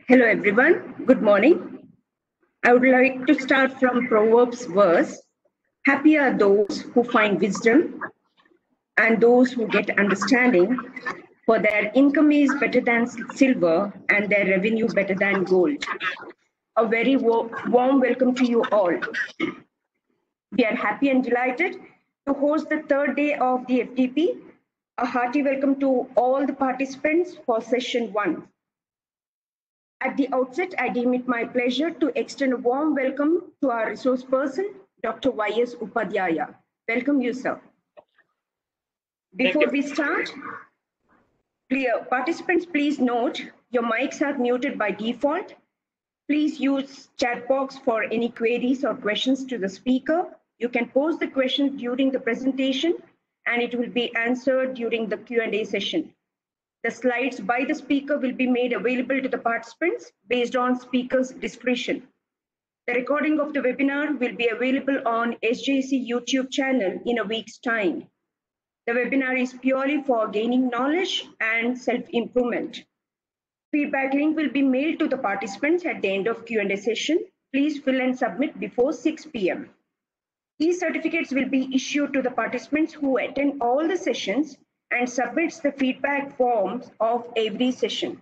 Hello everyone, good morning. I would like to start from Proverbs verse. Happy are those who find wisdom and those who get understanding, for their income is better than silver and their revenue better than gold. A very warm welcome to you all. We are happy and delighted to host the third day of the FDP. A hearty welcome to all the participants for session 1. At the outset, I deem it my pleasure to extend a warm welcome to our resource person, Dr. Y.S. Upadhyaya. Welcome you, sir. Before we start, participants, please note your mics are muted by default. Please use chat box for any queries or questions to the speaker. You can pose the question during the presentation and it will be answered during the Q&A session. The slides by the speaker will be made available to the participants based on speaker's discretion. The recording of the webinar will be available on SJC YouTube channel in a week's time. The webinar is purely for gaining knowledge and self-improvement. Feedback link will be mailed to the participants at the end of Q&A session. Please fill and submit before 6 p.m. E-certificates will be issued to the participants who attend all the sessions and submits the feedback forms of every session.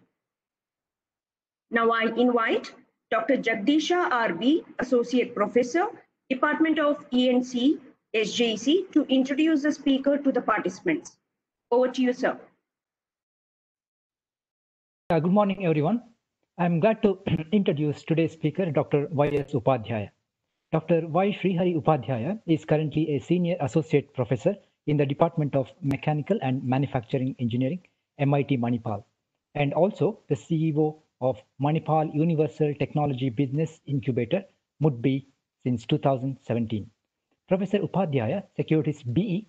Now I invite Dr. Jagdisha R.B., Associate Professor, Department of E&C, SJC, to introduce the speaker to the participants. Over to you, sir. Good morning, everyone. I'm glad to introduce today's speaker, Dr. Y.S. Upadhyaya. Dr. Y. Srihari Upadhyaya is currently a Senior Associate Professor in the Department of Mechanical and Manufacturing Engineering, MIT Manipal, and also the CEO of Manipal Universal Technology Business Incubator, MUDBI, since 2017. Professor Upadhyaya secured his BE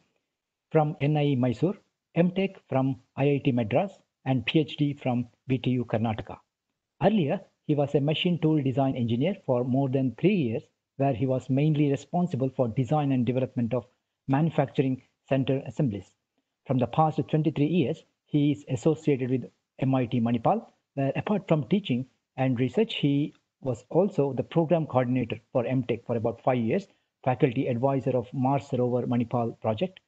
from NIE Mysore, MTech from IIT Madras, and PhD from VTU Karnataka. Earlier, he was a machine tool design engineer for more than 3 years, where he was mainly responsible for design and development of manufacturing center assemblies. From the past 23 years, he is associated with MIT Manipal, where apart from teaching and research, he was also the program coordinator for MTech for about 5 years, faculty advisor of Mars Rover Manipal project,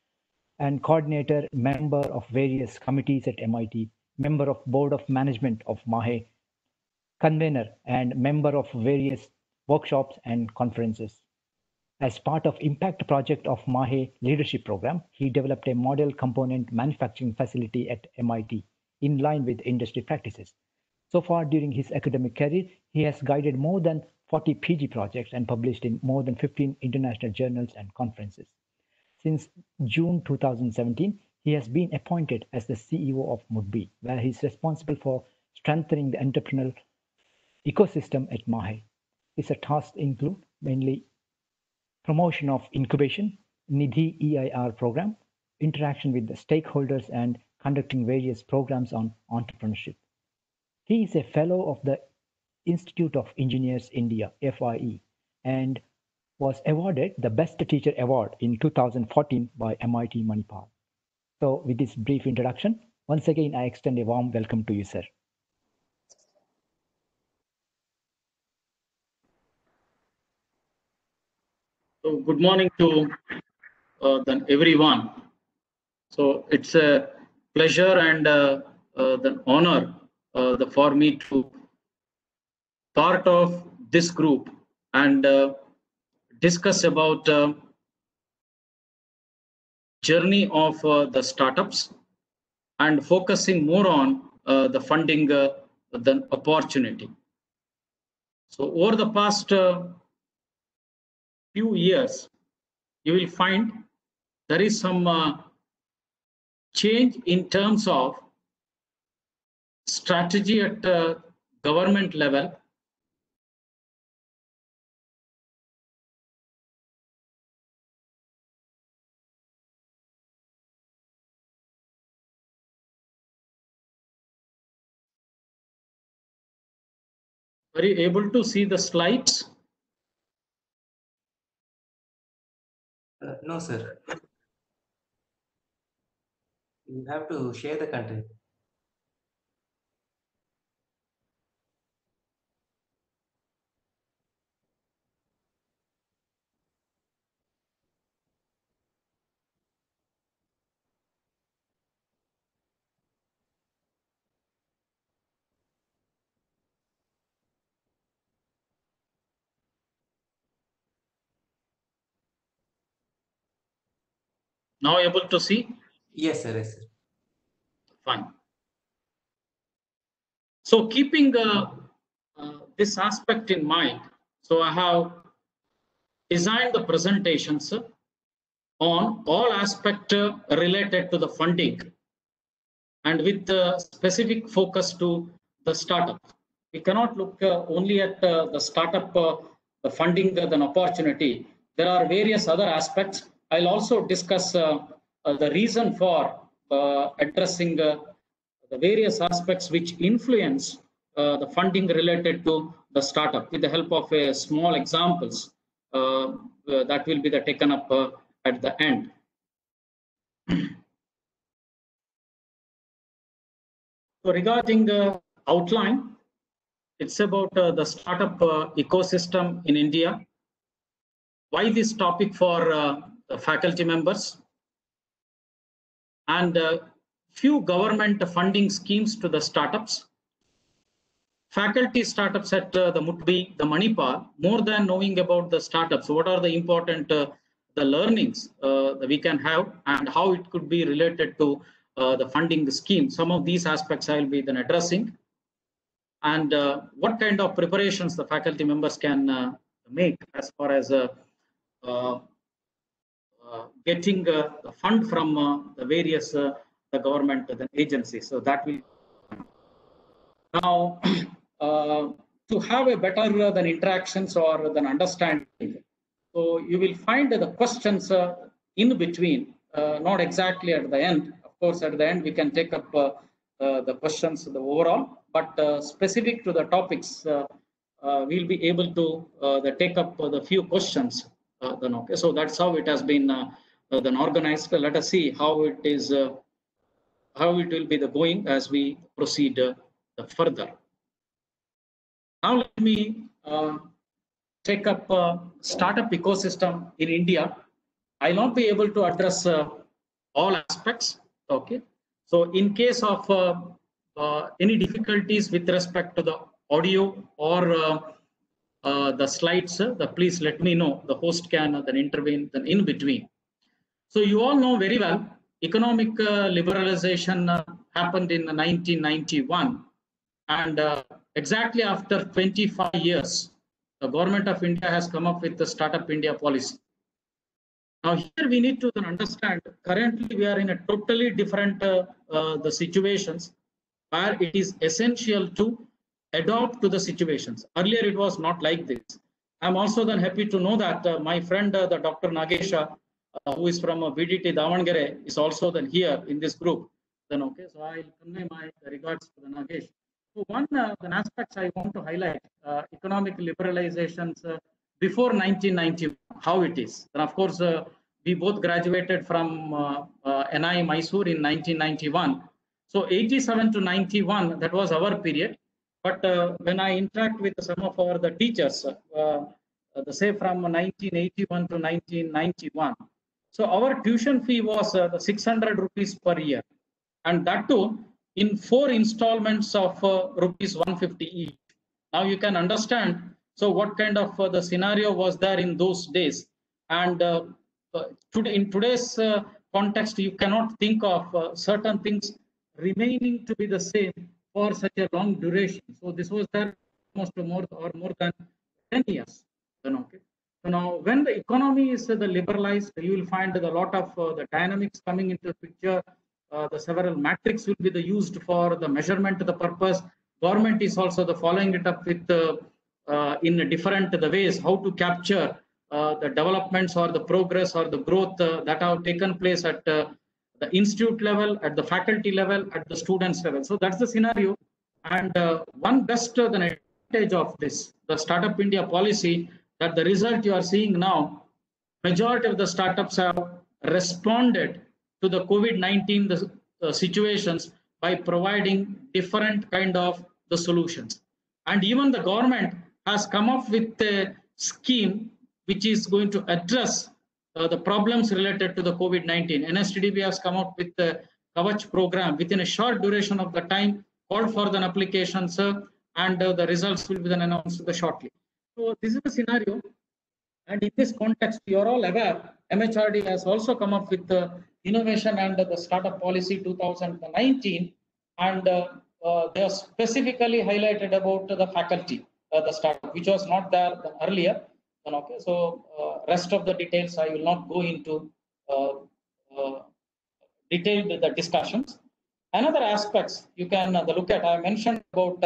and coordinator, member of various committees at MIT, member of board of management of MAHE, convener and member of various workshops and conferences. As part of impact project of MAHE leadership program, he developed a model component manufacturing facility at MIT in line with industry practices. So far during his academic career, he has guided more than 40 PG projects and published in more than 15 international journals and conferences. Since June 2017, he has been appointed as the CEO of MUDBI, where he is responsible for strengthening the entrepreneurial ecosystem at MAHE. His tasks include mainly promotion of incubation, Nidhi EIR program, interaction with the stakeholders, and conducting various programs on entrepreneurship. He is a fellow of the Institute of Engineers India, FIE, and was awarded the Best Teacher Award in 2014 by MIT Manipal. So with this brief introduction, once again, I extend a warm welcome to you, sir. So good morning to everyone. So it's a pleasure and the honor for me to part of this group and discuss about journey of the startups and focusing more on the funding the opportunity. So over the past few years, you will find there is some change in terms of strategy at government level. Are you able to see the slides? No, sir. You have to share the content. Now able to see? Yes, sir. Yes, sir. Fine. So keeping this aspect in mind, so I have designed the presentations on all aspects related to the funding and with specific focus to the startup. We cannot look only at the startup, the funding, an opportunity. There are various other aspects. I'll also discuss the reason for addressing the various aspects which influence the funding related to the startup with the help of small examples that will be taken up at the end. So regarding the outline, it's about the startup ecosystem in India. Why this topic for the faculty members? And few government funding schemes to the startups. Faculty startups at the Mutbi, the Manipal, more than knowing about the startups, what are the important the learnings that we can have and how it could be related to the funding scheme. Some of these aspects I will be then addressing. And what kind of preparations the faculty members can make as far as getting the fund from the various the government agencies. So that will now to have a better than interactions or than understanding. So you will find the questions in between, not exactly at the end. Of course, at the end we can take up the questions, the overall, but specific to the topics, we'll be able to take up the few questions. Then okay, so that's how it has been then organized. Let us see how it is, how it will be going as we proceed further. Now let me take up startup ecosystem in India. I'll not be able to address all aspects. Okay, so in case of any difficulties with respect to the audio or the slides, please let me know. The host can then intervene then in between. So you all know very well, economic liberalization happened in 1991, and exactly after 25 years, the government of India has come up with the Startup India policy. Now here we need to then understand, currently we are in a totally different the situations where it is essential to adopt to the situations. Earlier it was not like this. I'm also then happy to know that my friend, the Dr. Nagesha, who is from VDT Davangere, is also then here in this group. Then okay, so I'll convey my regards to the Nagesh. So one the aspects I want to highlight, economic liberalizations before 1990, how it is. And of course, we both graduated from NI Mysore in 1991. So 87 to 91, that was our period. But when I interact with some of our the teachers, say from 1981 to 1991, so our tuition fee was the 600 rupees per year, and that too in 4 installments of rupees 150 each. Now you can understand. So what kind of the scenario was there in those days, and today in today's context, you cannot think of certain things remaining to be the same for such a long duration. So this was there almost more than 10 years. Then okay. So now when the economy is the liberalized, you will find a lot of the dynamics coming into the picture. The several metrics will be used for the measurement of the purpose. Government is also the following it up with in different the ways how to capture the developments or the progress or the growth that have taken place at the institute level, at the faculty level, at the students level. So that's the scenario. And one best advantage of this, the Startup India policy, that the result you are seeing now, majority of the startups have responded to the COVID-19 situations by providing different kind of the solutions. And even the government has come up with a scheme which is going to address the problems related to the COVID-19. NSTDB has come up with the Kavach program within a short duration of the time, called for the application, sir, and the results will be then announced shortly. So this is the scenario. And in this context, you are all aware, MHRD has also come up with the Innovation and the Startup Policy 2019, and they are specifically highlighted about the faculty, the startup, which was not there earlier. Okay, so rest of the details I will not go into detailed the discussions. Another aspects you can look at, I mentioned about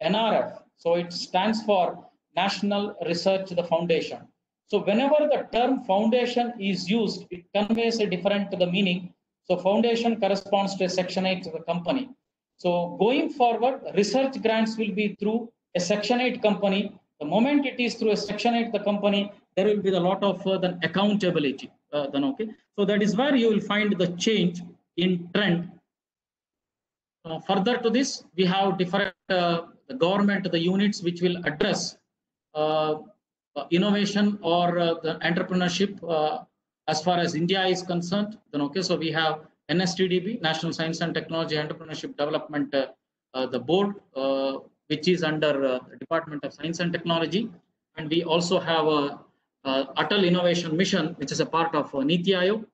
NRF. So it stands for National Research the Foundation. So whenever the term foundation is used, it conveys a different the meaning. So foundation corresponds to a Section 8 of the company. So going forward, research grants will be through a Section 8 company. The moment it is through a Section 8 the company, there will be a lot of then accountability. Okay. So that is where you will find the change in trend. Further to this, we have different the government, the units which will address innovation or the entrepreneurship as far as India is concerned. Then okay, so we have NSTDB, National Science and Technology Entrepreneurship Development, the board, which is under the Department of Science and Technology, and we also have a Atal Innovation Mission, which is a part of Niti Aayog,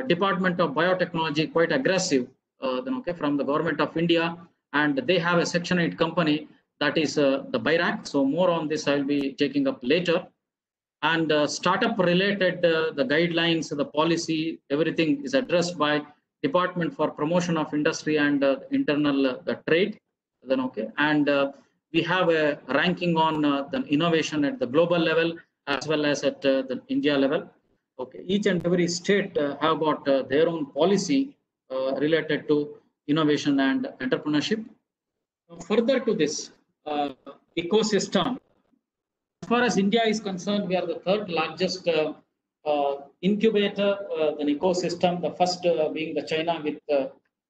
Department of Biotechnology, quite aggressive, then okay, from the Government of India, and they have a Section 8 company, that is the BIRAC. So more on this I will be taking up later. And startup related, the guidelines, the policy, everything is addressed by Department for Promotion of Industry and Internal the Trade. Then okay, and we have a ranking on the innovation at the global level as well as at the India level. Okay, each and every state have got their own policy related to innovation and entrepreneurship. Further to this ecosystem, as far as India is concerned, we are the third largest incubator, the ecosystem. The first being the China with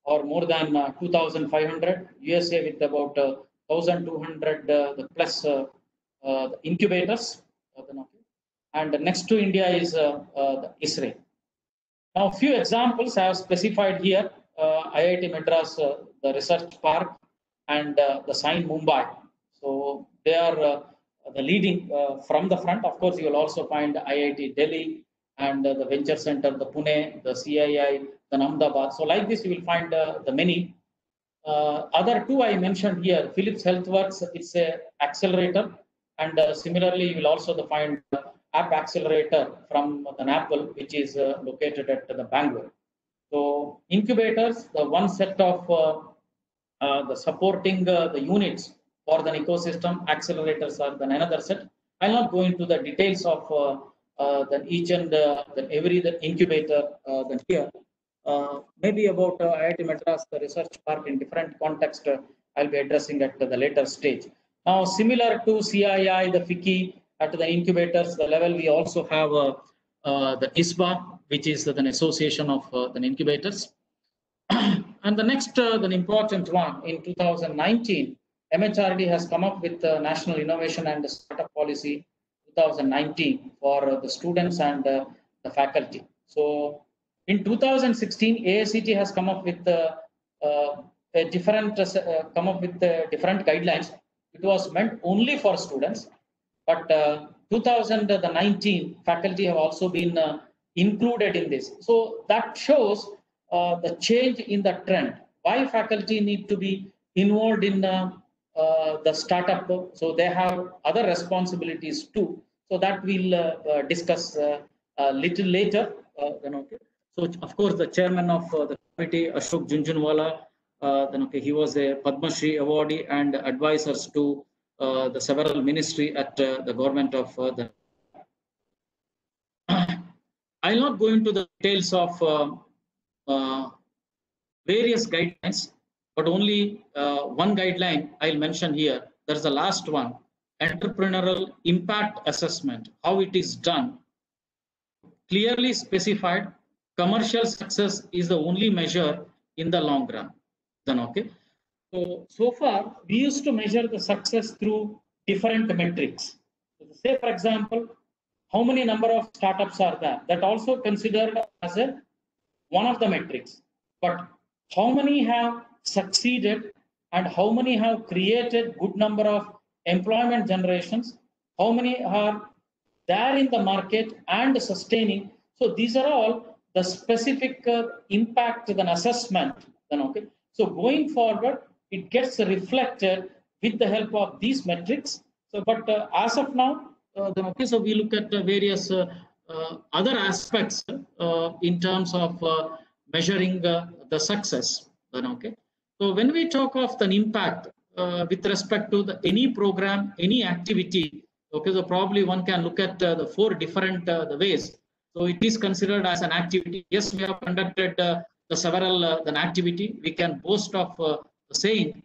or more than 2,500, USA with about 1,200 plus incubators, and next to India is Israel. Now, a few examples I have specified here: IIT Madras, the Research Park, and the Science Mumbai. So they are the leading from the front. Of course, you will also find IIT Delhi and the Venture Center, the Pune, the CII, the Ahmedabad. So like this, you will find the many. Other two I mentioned here, Philips HealthWorks, it's a accelerator, and similarly, you will also find App Accelerator from an Apple, which is located at the Bangalore. So incubators, the one set of the supporting the units for the ecosystem, accelerators are then another set. I'll not go into the details of then each and every incubator then here. Maybe about IIT Madras, the Research Park in different context, I'll be addressing at the later stage. Now, similar to CII, the FICCI, at the incubators, the level, we also have the ISBA, which is an association of the incubators. And the next, the important one, in 2019, MHRD has come up with the National Innovation and Startup Policy 2019 for the students and the faculty. So in 2016, AICTE has come up with different guidelines. It was meant only for students, but 2019 faculty have also been included in this. So that shows the change in the trend. Why faculty need to be involved in the startup? So they have other responsibilities too. So that we'll discuss a little later. Then okay. So of course, the chairman of the committee, Ashok Jhunjhunwala, then okay, he was a Padma Shri awardee and advisors to the several ministry at the government of the. I'll not go into the details of various guidelines, but only one guideline I'll mention here. There's the last one: entrepreneurial impact assessment. How it is done, clearly specified. Commercial success is the only measure in the long run. Then okay. So far we used to measure the success through different metrics. So say for example, how many number of startups are there? That also considered as one of the metrics. But how many have succeeded and how many have created good number of employment generations? How many are there in the market and sustaining? So these are all the specific impact and assessment. Then okay. So going forward, it gets reflected with the help of these metrics. So, but as of now, then okay. So we look at various other aspects in terms of measuring the success. Then okay. So when we talk of the impact with respect to any program, any activity, okay. So probably one can look at the four different the ways. So it is considered as an activity. Yes, we have conducted the several an activity. We can boast of saying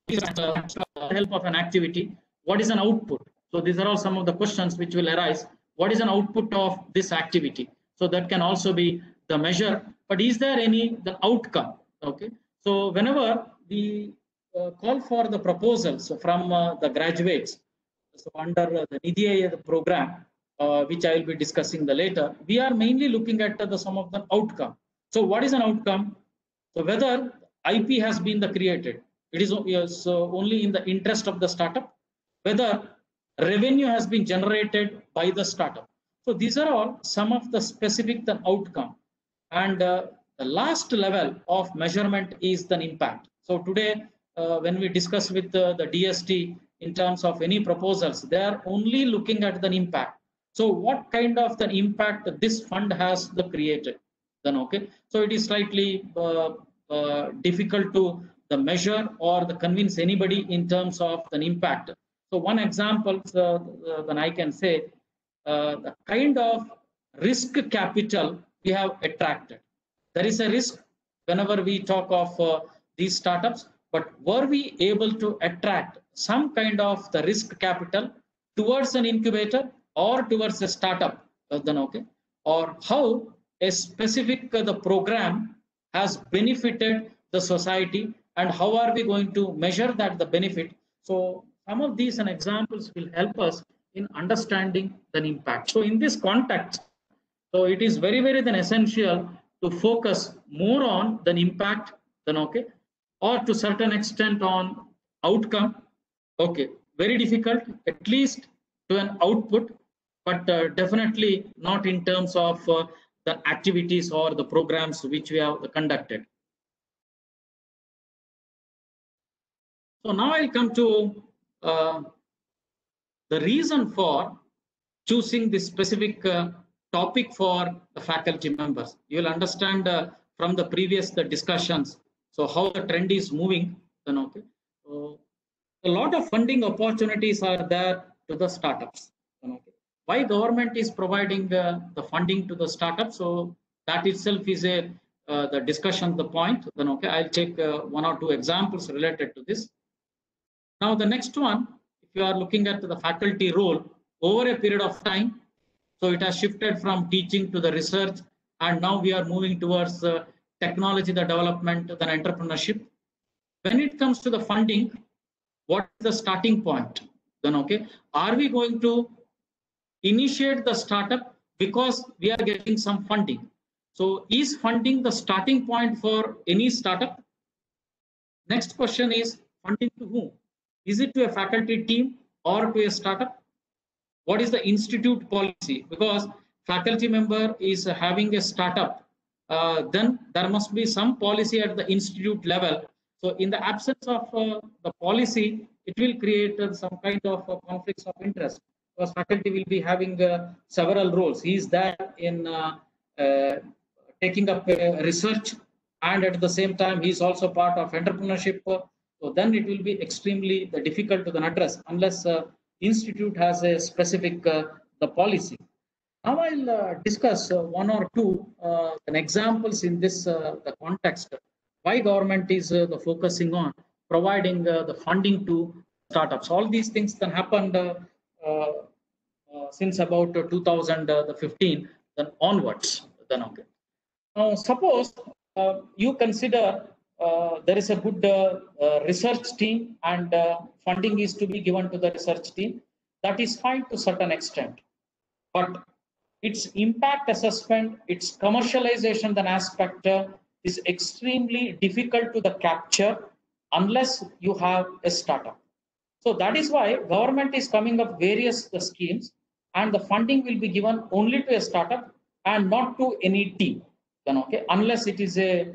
with the help of an activity. What is an output? So these are all some of the questions which will arise. What is an output of this activity? So that can also be the measure. But is there any the outcome? Okay. So whenever we call for the proposals from the graduates, so under the Nidhi Aayog program, which I will be discussing the later, we are mainly looking at the some of the outcome. So what is an outcome? So whether IP has been created, it is only in the interest of the startup, whether revenue has been generated by the startup. So these are all some of the specific outcome. And the last level of measurement is the impact. So today, when we discuss with the DST in terms of any proposals, they are only looking at the impact. So what kind of the impact this fund has created? Then okay. So it is slightly difficult to measure or convince anybody in terms of the impact. So one example then I can say the kind of risk capital we have attracted. There is a risk whenever we talk of these startups, but were we able to attract some kind of the risk capital towards an incubator or towards a startup? Then okay. Or how a specific the program has benefited the society, and how are we going to measure that the benefit? So some of these and examples will help us in understanding the impact. So in this context, so it is very, very then essential to focus more on the impact, then okay, or to certain extent on outcome. Okay, very difficult, at least to an output, but definitely not in terms of the activities or the programs which we have conducted. So now I'll come to the reason for choosing this specific topic for the faculty members. You will understand from the previous discussions, so how the trend is moving. Then okay. So a lot of funding opportunities are there to the startups. Then okay. Why government is providing the funding to the startups? So that itself is a the discussion, the point. Then okay, I'll take one or two examples related to this. Now the next one, if you are looking at the faculty role over a period of time, so it has shifted from teaching to the research, and now we are moving towards technology, the development, the entrepreneurship. When it comes to the funding, what is the starting point? Then okay, are we going to initiate the startup because we are getting some funding? So is funding the starting point for any startup? Next question is funding to whom? Is it to a faculty team or to a startup? What is the institute policy? Because faculty member is having a startup, then there must be some policy at the institute level. So in the absence of the policy, it will create some kind of conflicts of interest, because faculty will be having several roles. He is there in taking up research, and at the same time, he is also part of entrepreneurship. So then it will be extremely difficult to address unless institute has a specific the policy. Now I'll discuss one or two examples in this the context. Why government is focusing on providing the funding to startups. All these things that happened since about 2015 then onwards. Then okay. Now suppose you consider there is a good research team and funding is to be given to the research team, that is fine to a certain extent. But its impact assessment, its commercialization then aspect is extremely difficult to the capture unless you have a startup. So that is why government is coming up various schemes, and the funding will be given only to a startup and not to any team. Then okay, unless it is a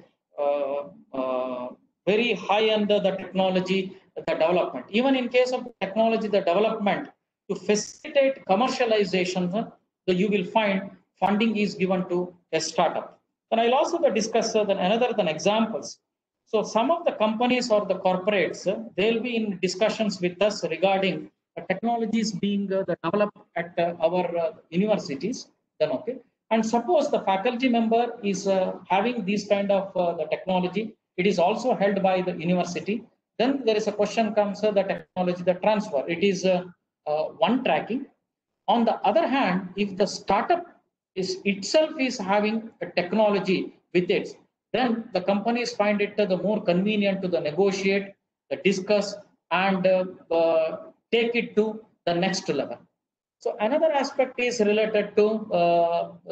very high under the technology, the development. Even in case of technology, the development to facilitate commercialization, you will find funding is given to a startup. Then I'll also discuss another examples. So some of the companies or the corporates, they'll be in discussions with us regarding technologies being developed at our universities. Then okay, and suppose the faculty member is having this kind of the technology, it is also held by the university. Then there is a question comes the technology, the transfer. It is one tracking. On the other hand, if the startup is itself is having a technology with it, then the companies find it the more convenient to the negotiate, the discuss, and take it to the next level. So another aspect is related to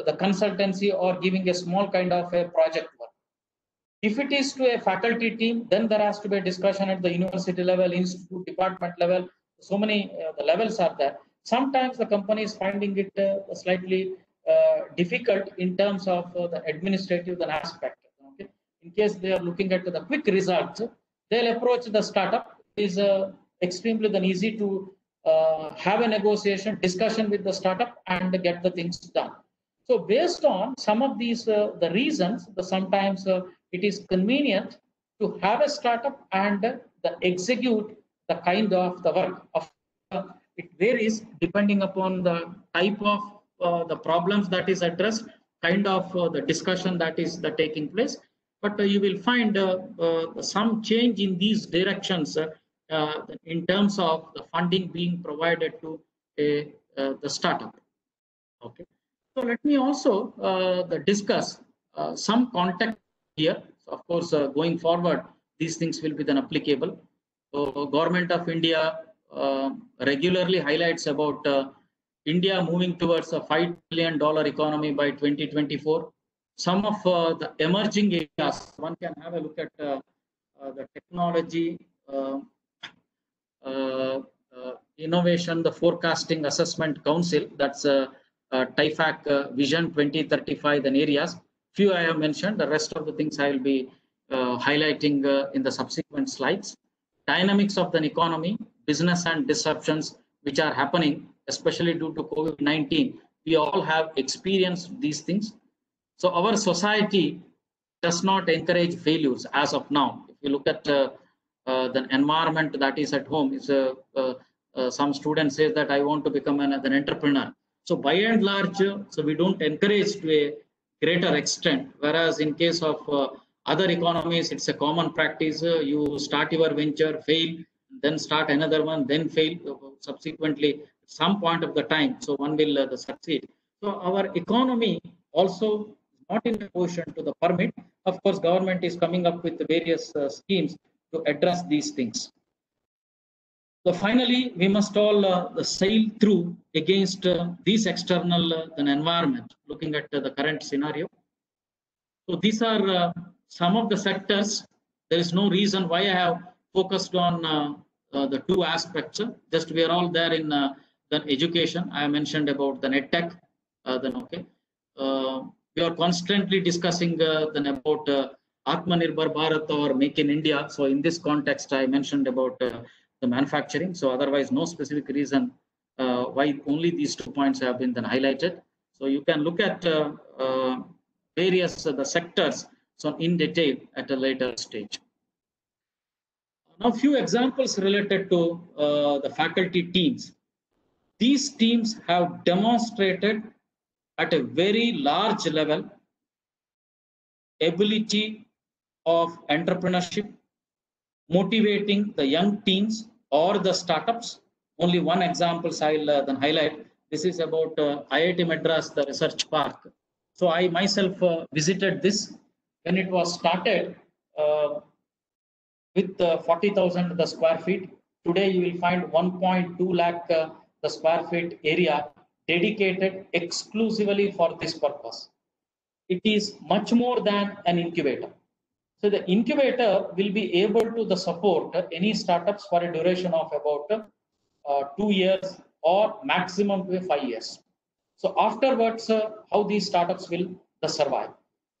the consultancy or giving a small kind of a project work. If it is to a faculty team, then there has to be a discussion at the university level, institute, department level. So many the levels are there. Sometimes the company is finding it slightly difficult in terms of the administrative aspect. Okay? In case they are looking at the quick results, they'll approach the startup. It is extremely easy to have a negotiation, discussion with the startup and get the things done. So based on some of these the reasons, sometimes it is convenient to have a startup and execute the kind of the work. It varies depending upon the type of the problems that is addressed, kind of the discussion that is taking place. But you will find some change in these directions in terms of the funding being provided to the startup. Okay. So let me also discuss some context here. So of course, going forward, these things will be then applicable. So Government of India regularly highlights about India moving towards a $5 trillion economy by 2024. Some of the emerging areas, one can have a look at the technology, innovation, the forecasting assessment council, that's TIFAC Vision 2035, then areas. Few I have mentioned, the rest of the things I will be highlighting in the subsequent slides. Dynamics of the economy, business and disruptions which are happening, especially due to COVID-19. We all have experienced these things. So our society does not encourage failures as of now. If you look at the environment that is at home, is some students say that I want to become an entrepreneur. So by and large, so we don't encourage to a greater extent. Whereas in case of other economies, it's a common practice. You start your venture, fail, then start another one, then fail. Subsequently, some point of the time, so one will succeed. So our economy also not in a position to the permit. Of course, government is coming up with various schemes to address these things. So finally, we must all sail through against these external environment, looking at the current scenario. So these are some of the sectors. There is no reason why I have focused on the two aspects. Just we are all there in the education. I mentioned about the NetTech. Then okay. We are constantly discussing then about Atmanirbhar Bharat or Make in India. So in this context, I mentioned about the manufacturing. So otherwise, no specific reason why only these 2 points have been then highlighted. So you can look at various the sectors so in detail at a later stage. Now, few examples related to the faculty teams. These teams have demonstrated at a very large level ability of entrepreneurship, motivating the young teams or the startups. Only one example I'll then highlight. This is about IIT Madras, the research park. So I myself visited this. when it was started with 40,000 the square feet. Today you will find 1.2 lakh the square feet area dedicated exclusively for this purpose. It is much more than an incubator. So the incubator will be able to support any startups for a duration of about 2 years or maximum to 5 years. So afterwards, how these startups will survive.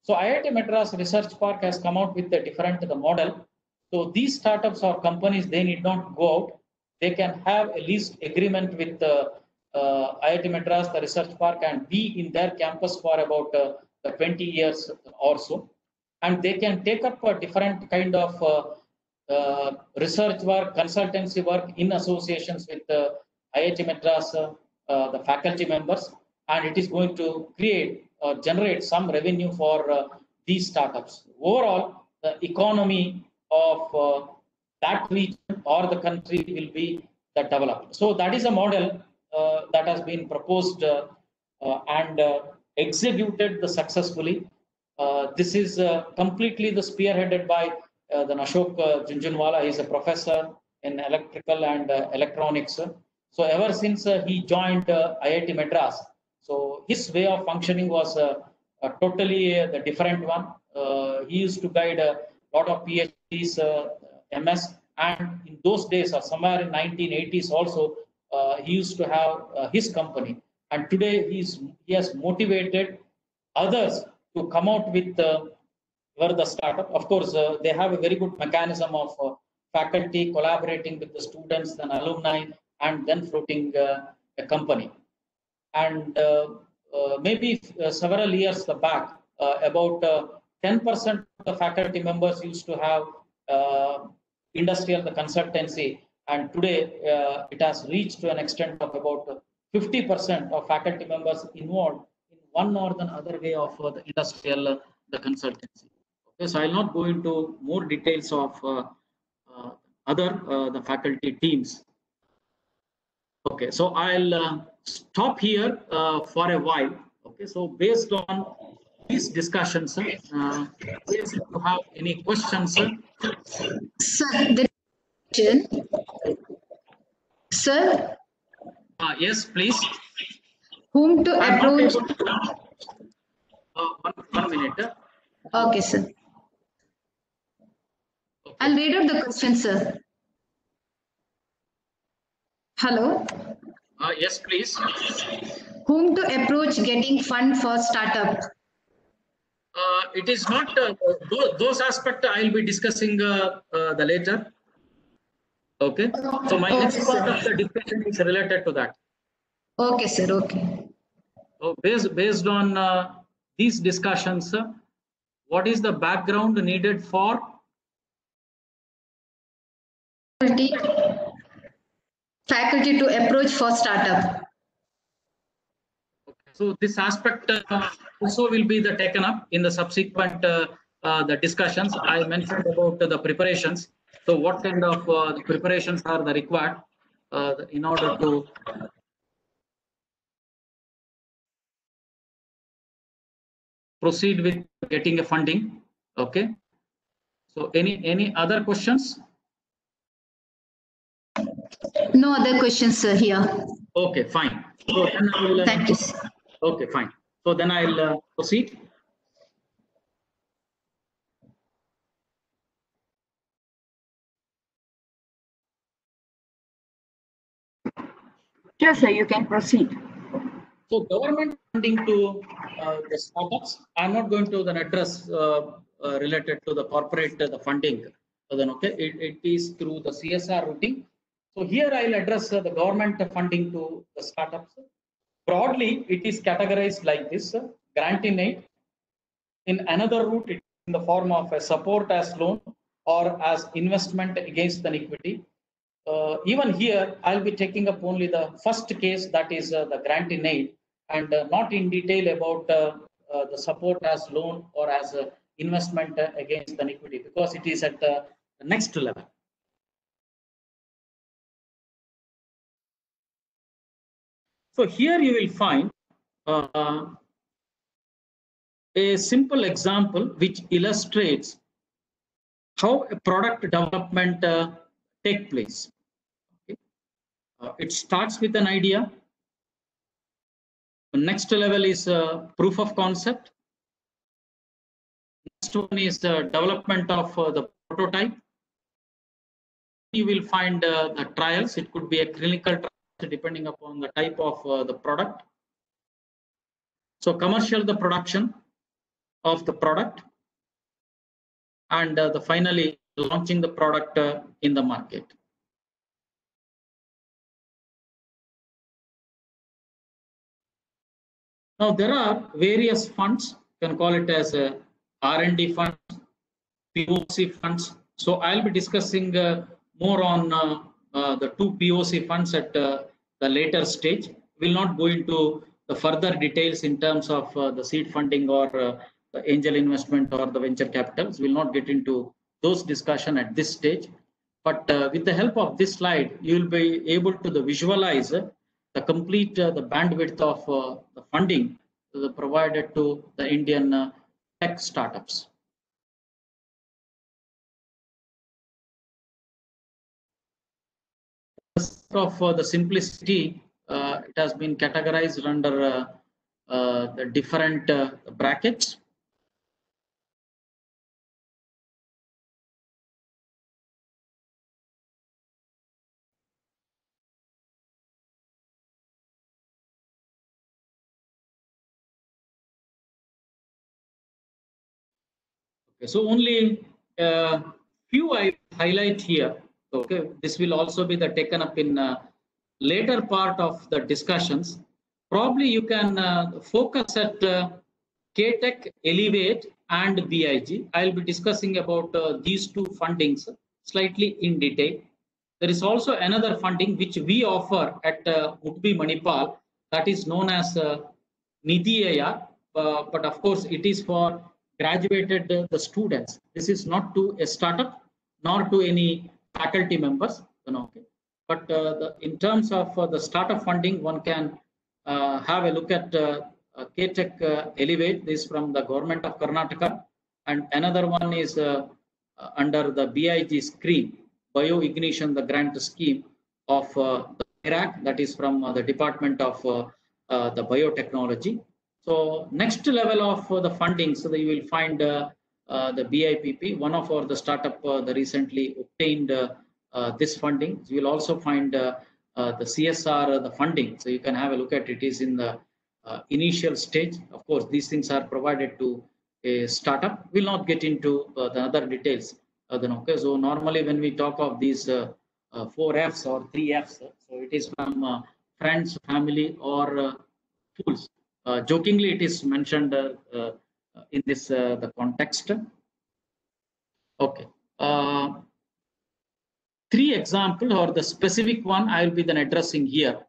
So IIT Madras Research Park has come out with a different model. So these startups or companies, they need not go out. They can have a lease agreement with IIT Madras, the research park, and be in their campus for about 20 years or so. And they can take up a different kind of research work, consultancy work in associations with IIT Madras, the faculty members, and it is going to create or generate some revenue for these startups. Overall, the economy of that region or the country will be developed. So that is a model that has been proposed and executed successfully. This is completely spearheaded by the Ashok Jhunjhunwala. He is a professor in electrical and electronics. So ever since he joined IIT Madras, so his way of functioning was totally the different one. He used to guide a lot of PhDs, MS, and in those days, or somewhere in 1980s also, he used to have his company. And today he has motivated others to come out with the startup. Of course, they have a very good mechanism of faculty collaborating with the students, then alumni, and then floating a company. And maybe several years back, about 10% of the faculty members used to have industrial consultancy, and today it has reached to an extent of about 50% of faculty members involved in one or the other way of the industrial the consultancy. Okay, so I'll not go into more details of other the faculty teams. Okay, so I'll stop here for a while. Okay, so based on these discussions, if you have any questions, sir, the question. Sir, yes, please. Whom to approach? One minute. Okay, sir. Okay. I'll read out the question, sir. Hello. Yes, please. Whom to approach getting fund for startup? It is not those aspects I'll be discussing the later. Okay. So my next part of the discussion is related to that. Okay, sir. Okay. So based on these discussions, what is the background needed for faculty to approach for startup? Okay. So this aspect also will be taken up in the subsequent the discussions. I mentioned about the preparations. So what kind of the preparations are required in order to proceed with getting a funding? Okay. So any other questions? No other questions, sir, here. Okay, fine. So then I will, thank you, sir. Okay, fine. So then I'll proceed. Sure, sir, you can proceed. So government funding to the startups, I'm not going to then address related to the corporate the funding. So then, okay, it is through the CSR routing. So here I'll address the government funding to the startups. Broadly, it is categorized like this: grant in aid. In another route, it is in the form of a support as loan or as investment against an equity. Even here, I'll be taking up only the first case, that is the grant in aid, and not in detail about the support as loan or as investment against an equity, because it is at the next level. So here you will find a simple example which illustrates how a product development take place. Okay. It starts with an idea. The next level is proof of concept. Next one is the development of the prototype. You will find the trials. It could be a clinical trial depending upon the type of the product. So commercial, the production of the product, and finally launching the product in the market. Now there are various funds. You can call it as R&D funds, POC funds. So I'll be discussing more on the two POC funds at the later stage. We'll not go into the further details in terms of the seed funding or the angel investment or the venture capitals. We'll not get into those discussion at this stage. But with the help of this slide, you will be able to visualize the complete the bandwidth of the funding provided to the Indian tech startups. Of the simplicity, it has been categorized under the different brackets. Okay, so only few I highlight here. Okay, this will also be taken up in later part of the discussions. Probably you can focus at KTech, Elevate, and BIG. I'll be discussing about these two fundings slightly in detail. There is also another funding which we offer at Woodby Manipal, that is known as Nidhi AR, but of course it is for graduated the students. This is not to a startup nor to any faculty members. Okay. But in terms of the startup funding, one can have a look at KTech Elevate. This is from the government of Karnataka, and another one is under the BIG scheme, Bioignition, the grant scheme of the Iraq, that is from the Department of the Biotechnology. So next level of the funding, so that you will find the BIPP, one of the startup that recently obtained this funding. So you will also find the CSR, the funding. So you can have a look at it. It is in the initial stage. Of course, these things are provided to a startup. We'll not get into the other details. Okay. So normally when we talk of these 4 Fs or 3 Fs, so it is from friends, family, or tools. Jokingly, it is mentioned in this the context. Okay. 3 examples or the specific one I will be then addressing here.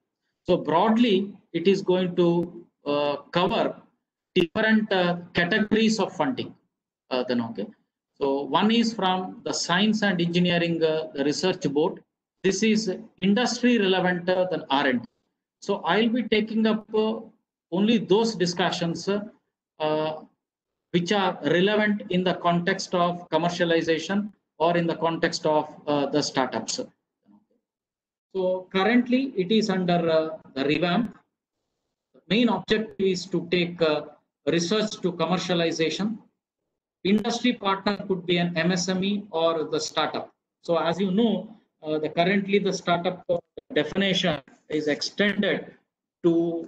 So broadly, it is going to cover different categories of funding. Okay. So one is from the Science and Engineering Research Board. This is industry relevant than R&D. So I'll be taking up only those discussions which are relevant in the context of commercialization or in the context of the startups. So currently it is under the revamp. The main objective is to take research to commercialization. Industry partner could be an MSME or the startup. So as you know, currently the startup definition is extended to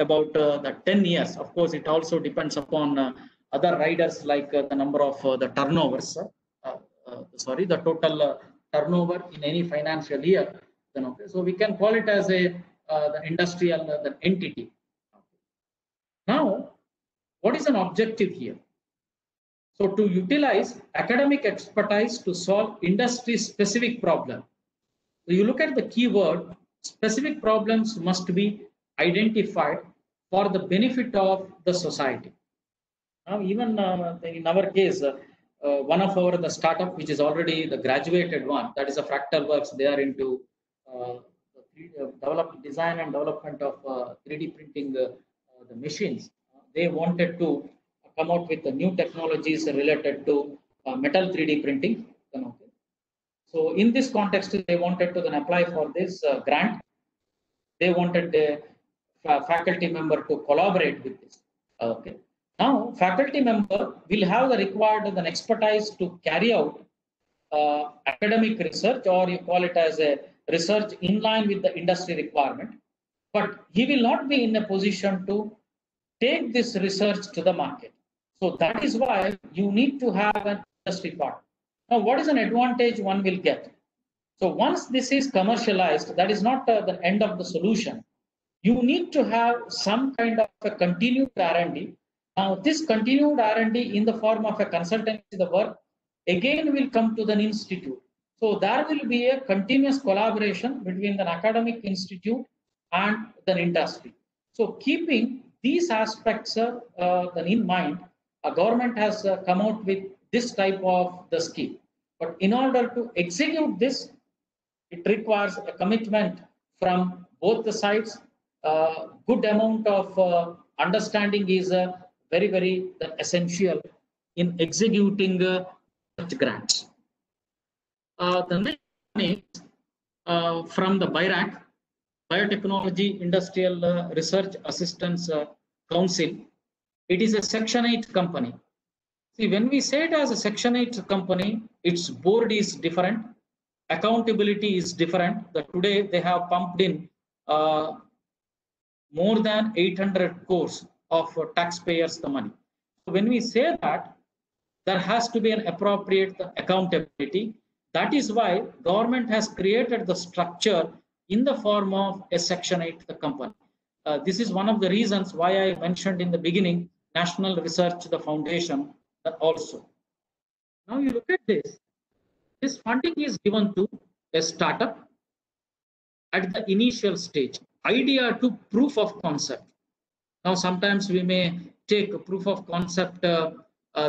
about the 10 years. Of course, it also depends upon other riders like the number of the turnovers. The total turnover in any financial year. Then okay, so we can call it as a the industrial the entity. Now, what is an objective here? So to utilize academic expertise to solve industry-specific problem. So you look at the keyword, specific problems must be identified for the benefit of the society. Now, even in our case, one of the startup, which is already the graduated one, that is a Fractal Works. They are into design and development of 3D printing the machines. They wanted to come out with the new technologies related to metal 3D printing. Okay. So in this context, they wanted to then apply for this grant. They wanted a faculty member to collaborate with this. Okay. Now, faculty member will have the required expertise to carry out academic research, or you call it as a research in line with the industry requirement. But he will not be in a position to take this research to the market. So that is why you need to have an industry partner. Now, what is an advantage one will get? So once this is commercialized, that is not the end of the solution. You need to have some kind of a continued R&D. Now, this continued R&D in the form of a consultancy, the work again will come to the institute. So there will be a continuous collaboration between the academic institute and the industry. So keeping these aspects in mind, a government has come out with this type of the scheme. But in order to execute this, it requires a commitment from both the sides. Good amount of understanding is very, very essential in executing such grants. The next one is from the BIRAC, Biotechnology Industrial Research Assistance Council. It is a Section 8 company. See, when we say it as a Section 8 company, its board is different, accountability is different. Today they have pumped in more than 800 crores of taxpayers the money. So when we say that, there has to be an appropriate accountability. That is why government has created the structure in the form of a Section 8 the company. This is one of the reasons why I mentioned in the beginning National Research the Foundation also. Now you look at this. This funding is given to a startup at the initial stage, idea to proof of concept. Now sometimes we may take a proof of concept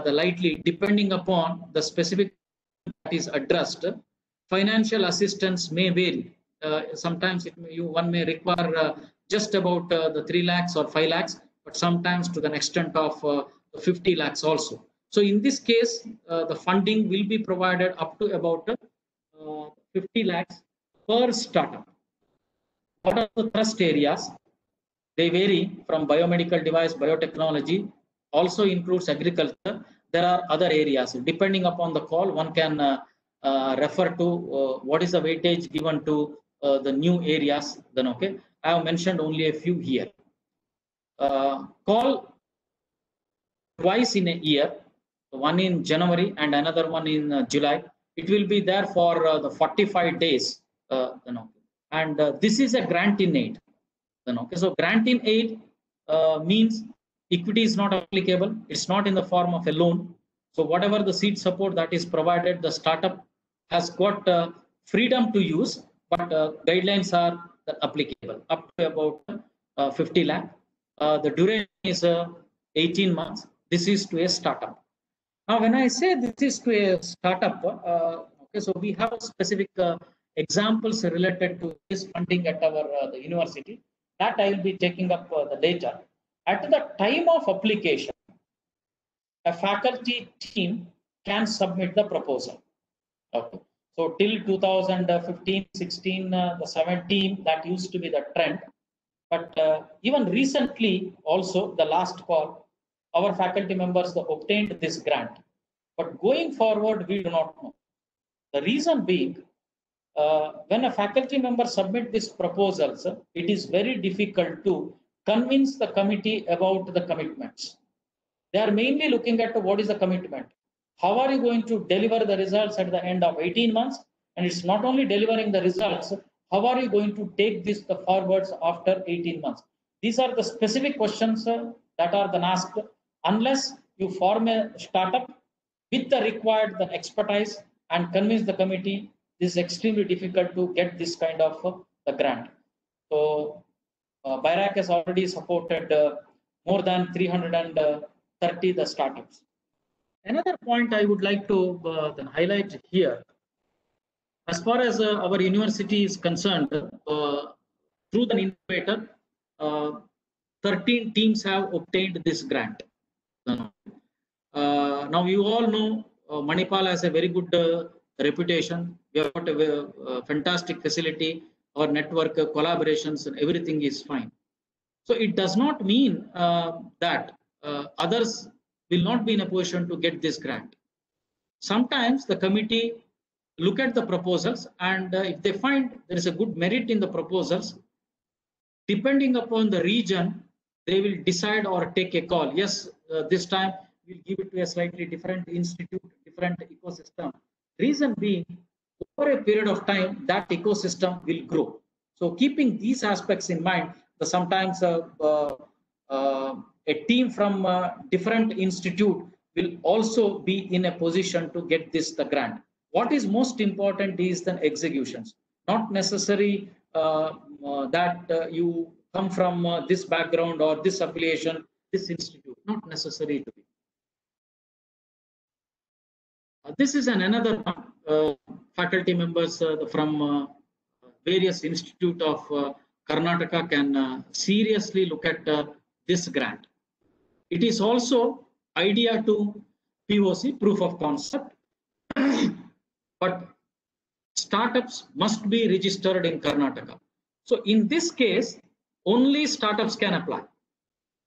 lightly, depending upon the specific that is addressed. Financial assistance may vary. Sometimes one may require just about the 3 lakhs or 5 lakhs, but sometimes to the extent of 50 lakhs also. So in this case, the funding will be provided up to about 50 lakhs per startup. What are the thrust areas? They vary from biomedical device, biotechnology, also includes agriculture. There are other areas. Depending upon the call, one can refer to what is the weightage given to the new areas. Then, okay, I have mentioned only a few here. Call twice in a year, one in January and another one in July. It will be there for the 45 days. And this is a grant in aid. Okay, so grant in aid means equity is not applicable. It's not in the form of a loan. So whatever the seed support that is provided, the startup has got freedom to use, but guidelines are applicable up to about 50 lakh. The duration is 18 months. This is to a startup. Now, when I say this is to a startup, okay, so we have specific examples related to this funding at our the university. That I will be taking up the data. At the time of application, a faculty team can submit the proposal. Okay. So till 2015, 16, 17, that used to be the trend. But even recently, also the last call, our faculty members obtained this grant. But going forward, we do not know. The reason being, when a faculty member submit these proposals, it is very difficult to convince the committee about the commitments. They are mainly looking at what is the commitment. How are you going to deliver the results at the end of 18 months? And it's not only delivering the results, how are you going to take this forwards after 18 months? These are the specific questions that are then asked. Unless you form a startup with the required expertise and convince the committee, this is extremely difficult to get this kind of the grant. So BIRAC has already supported more than 330 the startups. Another point I would like to highlight here, as far as our university is concerned, through the innovator, 13 teams have obtained this grant. Now you all know Manipal has a very good reputation. We have got a fantastic facility. Our network collaborations and everything is fine. So it does not mean that others will not be in a position to get this grant. Sometimes the committee look at the proposals, and if they find there is a good merit in the proposals, depending upon the region, they will decide or take a call. Yes, this time we'll give it to a slightly different institute, different ecosystem. Reason being, over a period of time, that ecosystem will grow. So keeping these aspects in mind, sometimes a team from a different institute will also be in a position to get the grant. What is most important is the executions, not necessary that you come from this background or this affiliation, this institute, not necessary to be. This is another faculty members from various institute of Karnataka can seriously look at this grant. It is also idea to POC, proof of concept, but startups must be registered in Karnataka. So in this case, only startups can apply.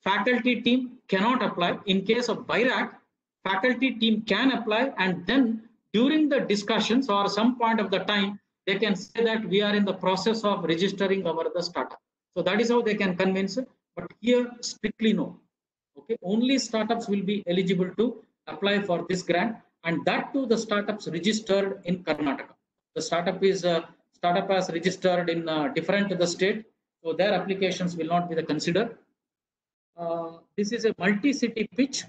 Faculty team cannot apply. In case of BIRAC, faculty team can apply, and then during the discussions or some point of the time, they can say that we are in the process of registering the startup. So that is how they can convince it. But here, strictly no. Okay, only startups will be eligible to apply for this grant, and that too the startups registered in Karnataka. The startup has registered in different the state, so their applications will not be considered. This is a multi-city pitch.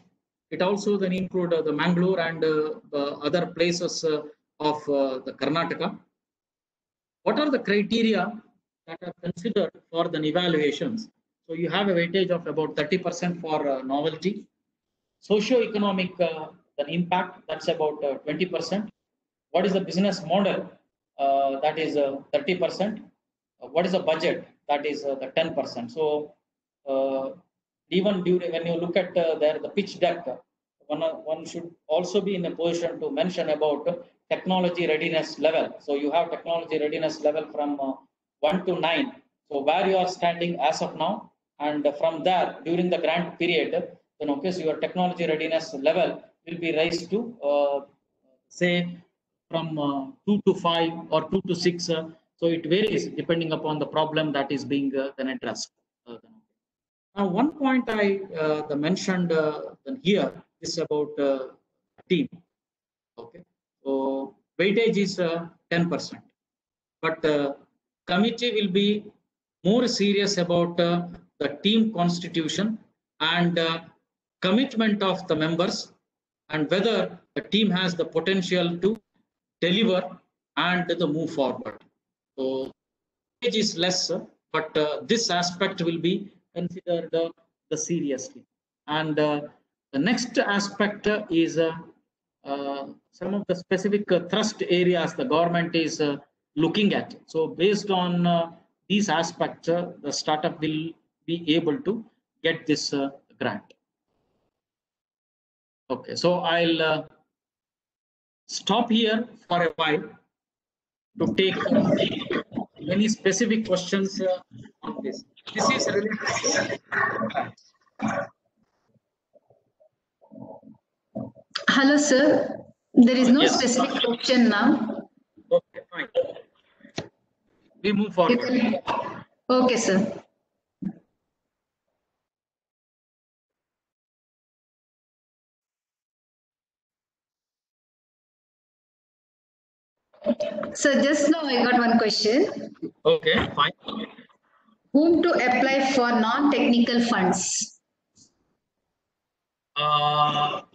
It also then include the Mangalore and other places of the Karnataka. What are the criteria that are considered for the evaluations? So you have a weightage of about 30% for novelty. Socio-economic the impact, that's about 20%. What is the business model? That is 30%. What is the budget? That is the 10%. So even during when you look at the pitch deck, one should also be in a position to mention about technology readiness level. So you have technology readiness level from 1 to 9. So where you are standing as of now, and from there during the grant period, then okay, so your technology readiness level will be raised to say from 2 to 5 or 2 to 6. So it varies depending upon the problem that is being then addressed. Now, one point I mentioned here is about team. Okay, so weightage is 10%, but committee will be more serious about the team constitution and commitment of the members, and whether the team has the potential to deliver and to move forward. So weightage is less, but this aspect will be considered seriously. And the next aspect is some of the specific thrust areas the government is looking at. So based on these aspects, the startup will be able to get this grant. Okay, so I'll stop here for a while to take any specific questions on this. This is related. Hello, sir. There is no specific question now. Okay, fine. We move forward. Okay, sir. So just now I got one question. Okay, fine. Whom to apply for non-technical funds?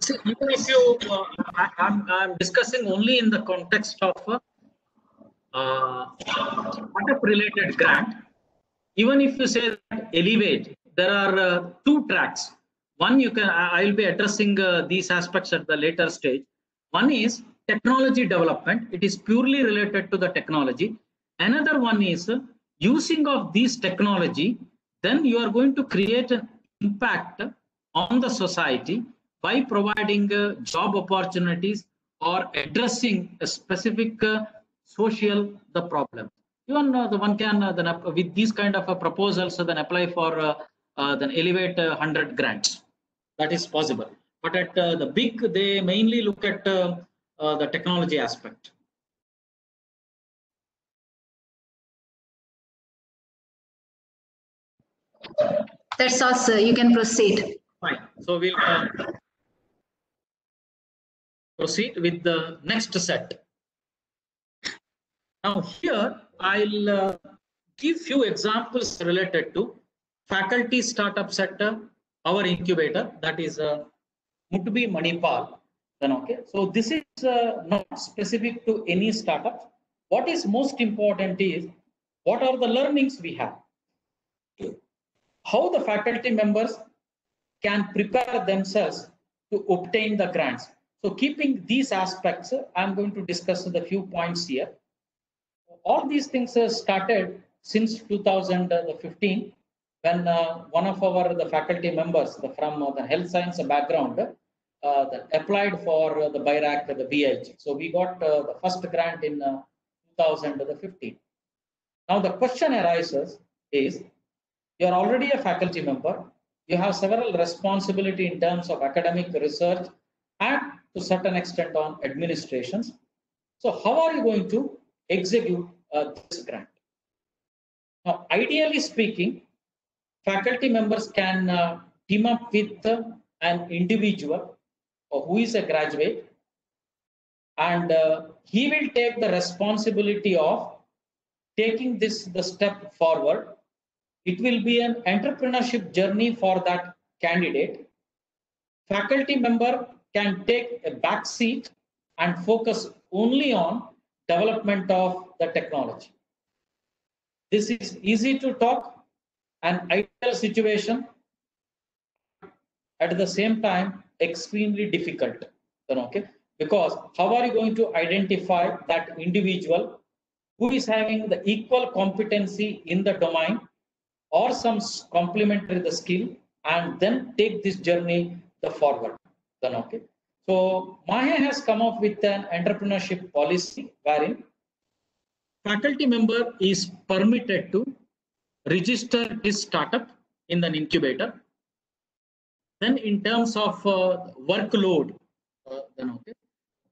See, even if you, I'm discussing only in the context of startup-related grant. Even if you say that Elevate, there are two tracks. One, I will be addressing these aspects at the later stage. One is technology development. It is purely related to the technology. Another one is using of these technology, then you are going to create an impact on the society, by providing job opportunities or addressing a specific social the problem. Even the one can then with these kind of proposals then apply for then Elevate 100 grants. That is possible. But at the big, they mainly look at the technology aspect. That's all, sir. You can proceed. Fine. So we'll proceed with the next set. Now here I'll give few examples related to faculty startup sector, our incubator, that is Mutbi Manipal. Then okay. So this is not specific to any startup. What is most important is what are the learnings we have, how the faculty members can prepare themselves to obtain the grants. So keeping these aspects, I'm going to discuss the few points here. All these things started since 2015 when one of the faculty members from the health science background applied for the BIRAC, the BIG. So we got the first grant in 2015. Now the question arises is, you're already a faculty member, you have several responsibility in terms of academic research and to certain extent on administrations. So how are you going to execute this grant? Now, ideally speaking, faculty members can team up with an individual who is a graduate, and he will take the responsibility of taking the step forward. It will be an entrepreneurship journey for that candidate. Faculty member can take a back seat and focus only on development of the technology. This is easy to talk, an ideal situation, at the same time extremely difficult. Then okay, because how are you going to identify that individual who is having the equal competency in the domain or some complementary the skill, and then take this journey the forward? Then okay. So MAHE has come up with an entrepreneurship policy wherein faculty member is permitted to register his startup in an incubator. Then in terms of workload, then okay.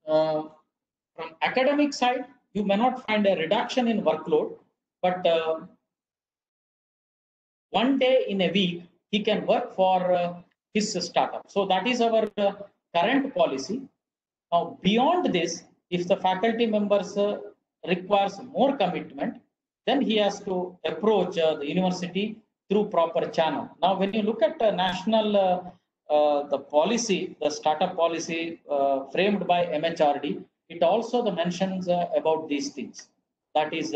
From academic side, you may not find a reduction in workload, but one day in a week, he can work for his startup. So that is our current policy. Now, beyond this, if the faculty members requires more commitment, then he has to approach the university through proper channel. Now, when you look at the national the policy, the startup policy framed by MHRD, it also mentions about these things. That is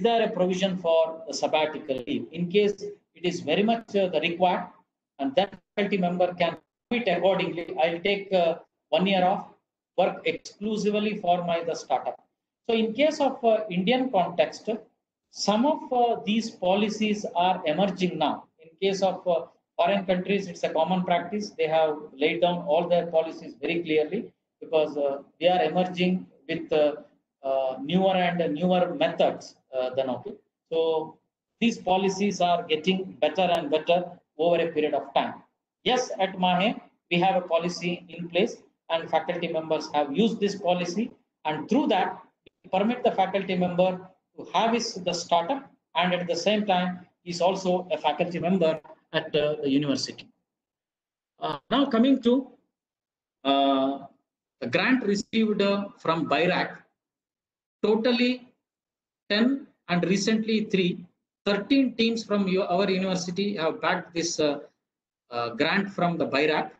there a provision for the sabbatical leave? In case it is very much the required, and that faculty member can quit accordingly. I'll take 1 year off, work exclusively for the startup. So in case of Indian context, some of these policies are emerging now. In case of foreign countries, it's a common practice. They have laid down all their policies very clearly because they are emerging with newer and newer methods than okay. So these policies are getting better and better over a period of time. Yes, at MAHE, we have a policy in place and faculty members have used this policy, and through that, we permit the faculty member to have the startup, and at the same time, is also a faculty member at the university. Now coming to the grant received from BIRAC, totally 10 and recently 13 teams from our university have backed this grant from the BIRAC,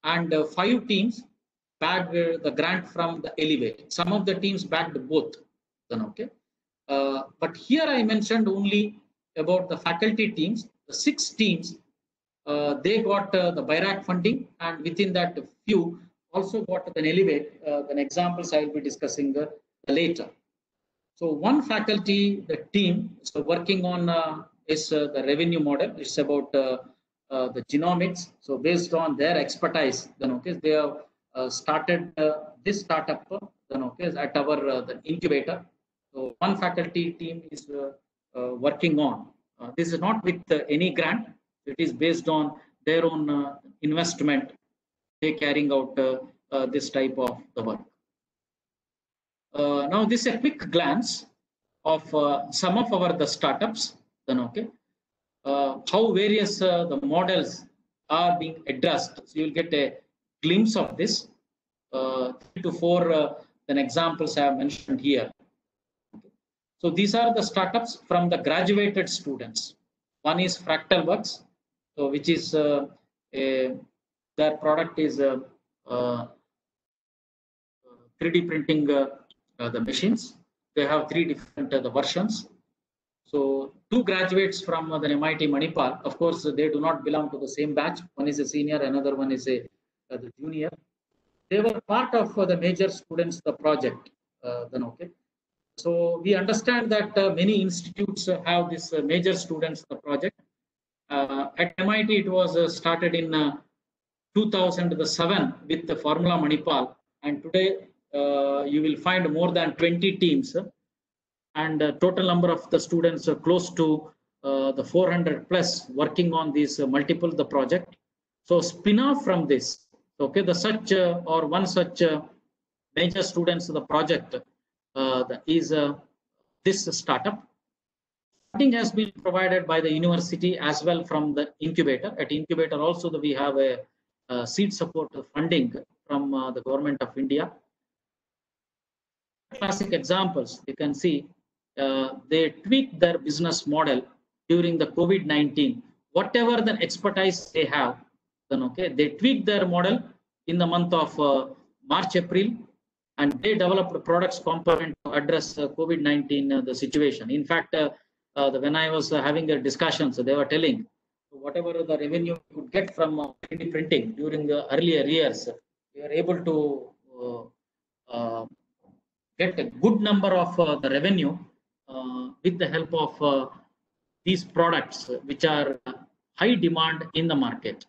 and 5 teams backed the grant from the Elevate. Some of the teams backed both. Then okay, but here I mentioned only about the faculty teams. The 6 teams they got the BIRAC funding, and within that few also got an Elevate. The examples I will be discussing later. So one faculty, the team, is working on is the revenue model. It's about the genomics. So based on their expertise, then okay, they have started this startup then okay, at our the incubator. So one faculty team is working on. This is not with any grant. It is based on their own investment. They carrying out this type of the work. Now this is a quick glance of some of our the startups. Then okay, how various the models are being addressed. So you'll get a glimpse of this. 3 to 4 then examples I have mentioned here. So these are the startups from the graduated students. One is Fractalworks, so which is their product is 3D printing the machines. They have 3 different the versions. So 2 graduates from the MIT Manipal. Of course, they do not belong to the same batch. One is a senior, another one is a the junior. They were part of the major students the project. Then okay. So we understand that many institutes have this major students the project. At MIT, it was started in 2007 with the Formula Manipal, and today you will find more than 20 teams, and total number of the students are close to the 400 plus working on these multiple the project. So spin off from this, okay, the such or one such major students of the project is this startup. Funding has been provided by the university as well from the incubator. At incubator also we have a seed support funding from the government of India. Classic examples you can see, they tweaked their business model during the COVID-19. Whatever the expertise they have, then okay, they tweaked their model in the month of March, April, and they developed products component to address COVID-19 the situation. In fact, when I was having a discussion, so they were telling whatever the revenue you could get from 3D printing during the earlier years, we are able to get a good number of the revenue with the help of these products, which are high demand in the market.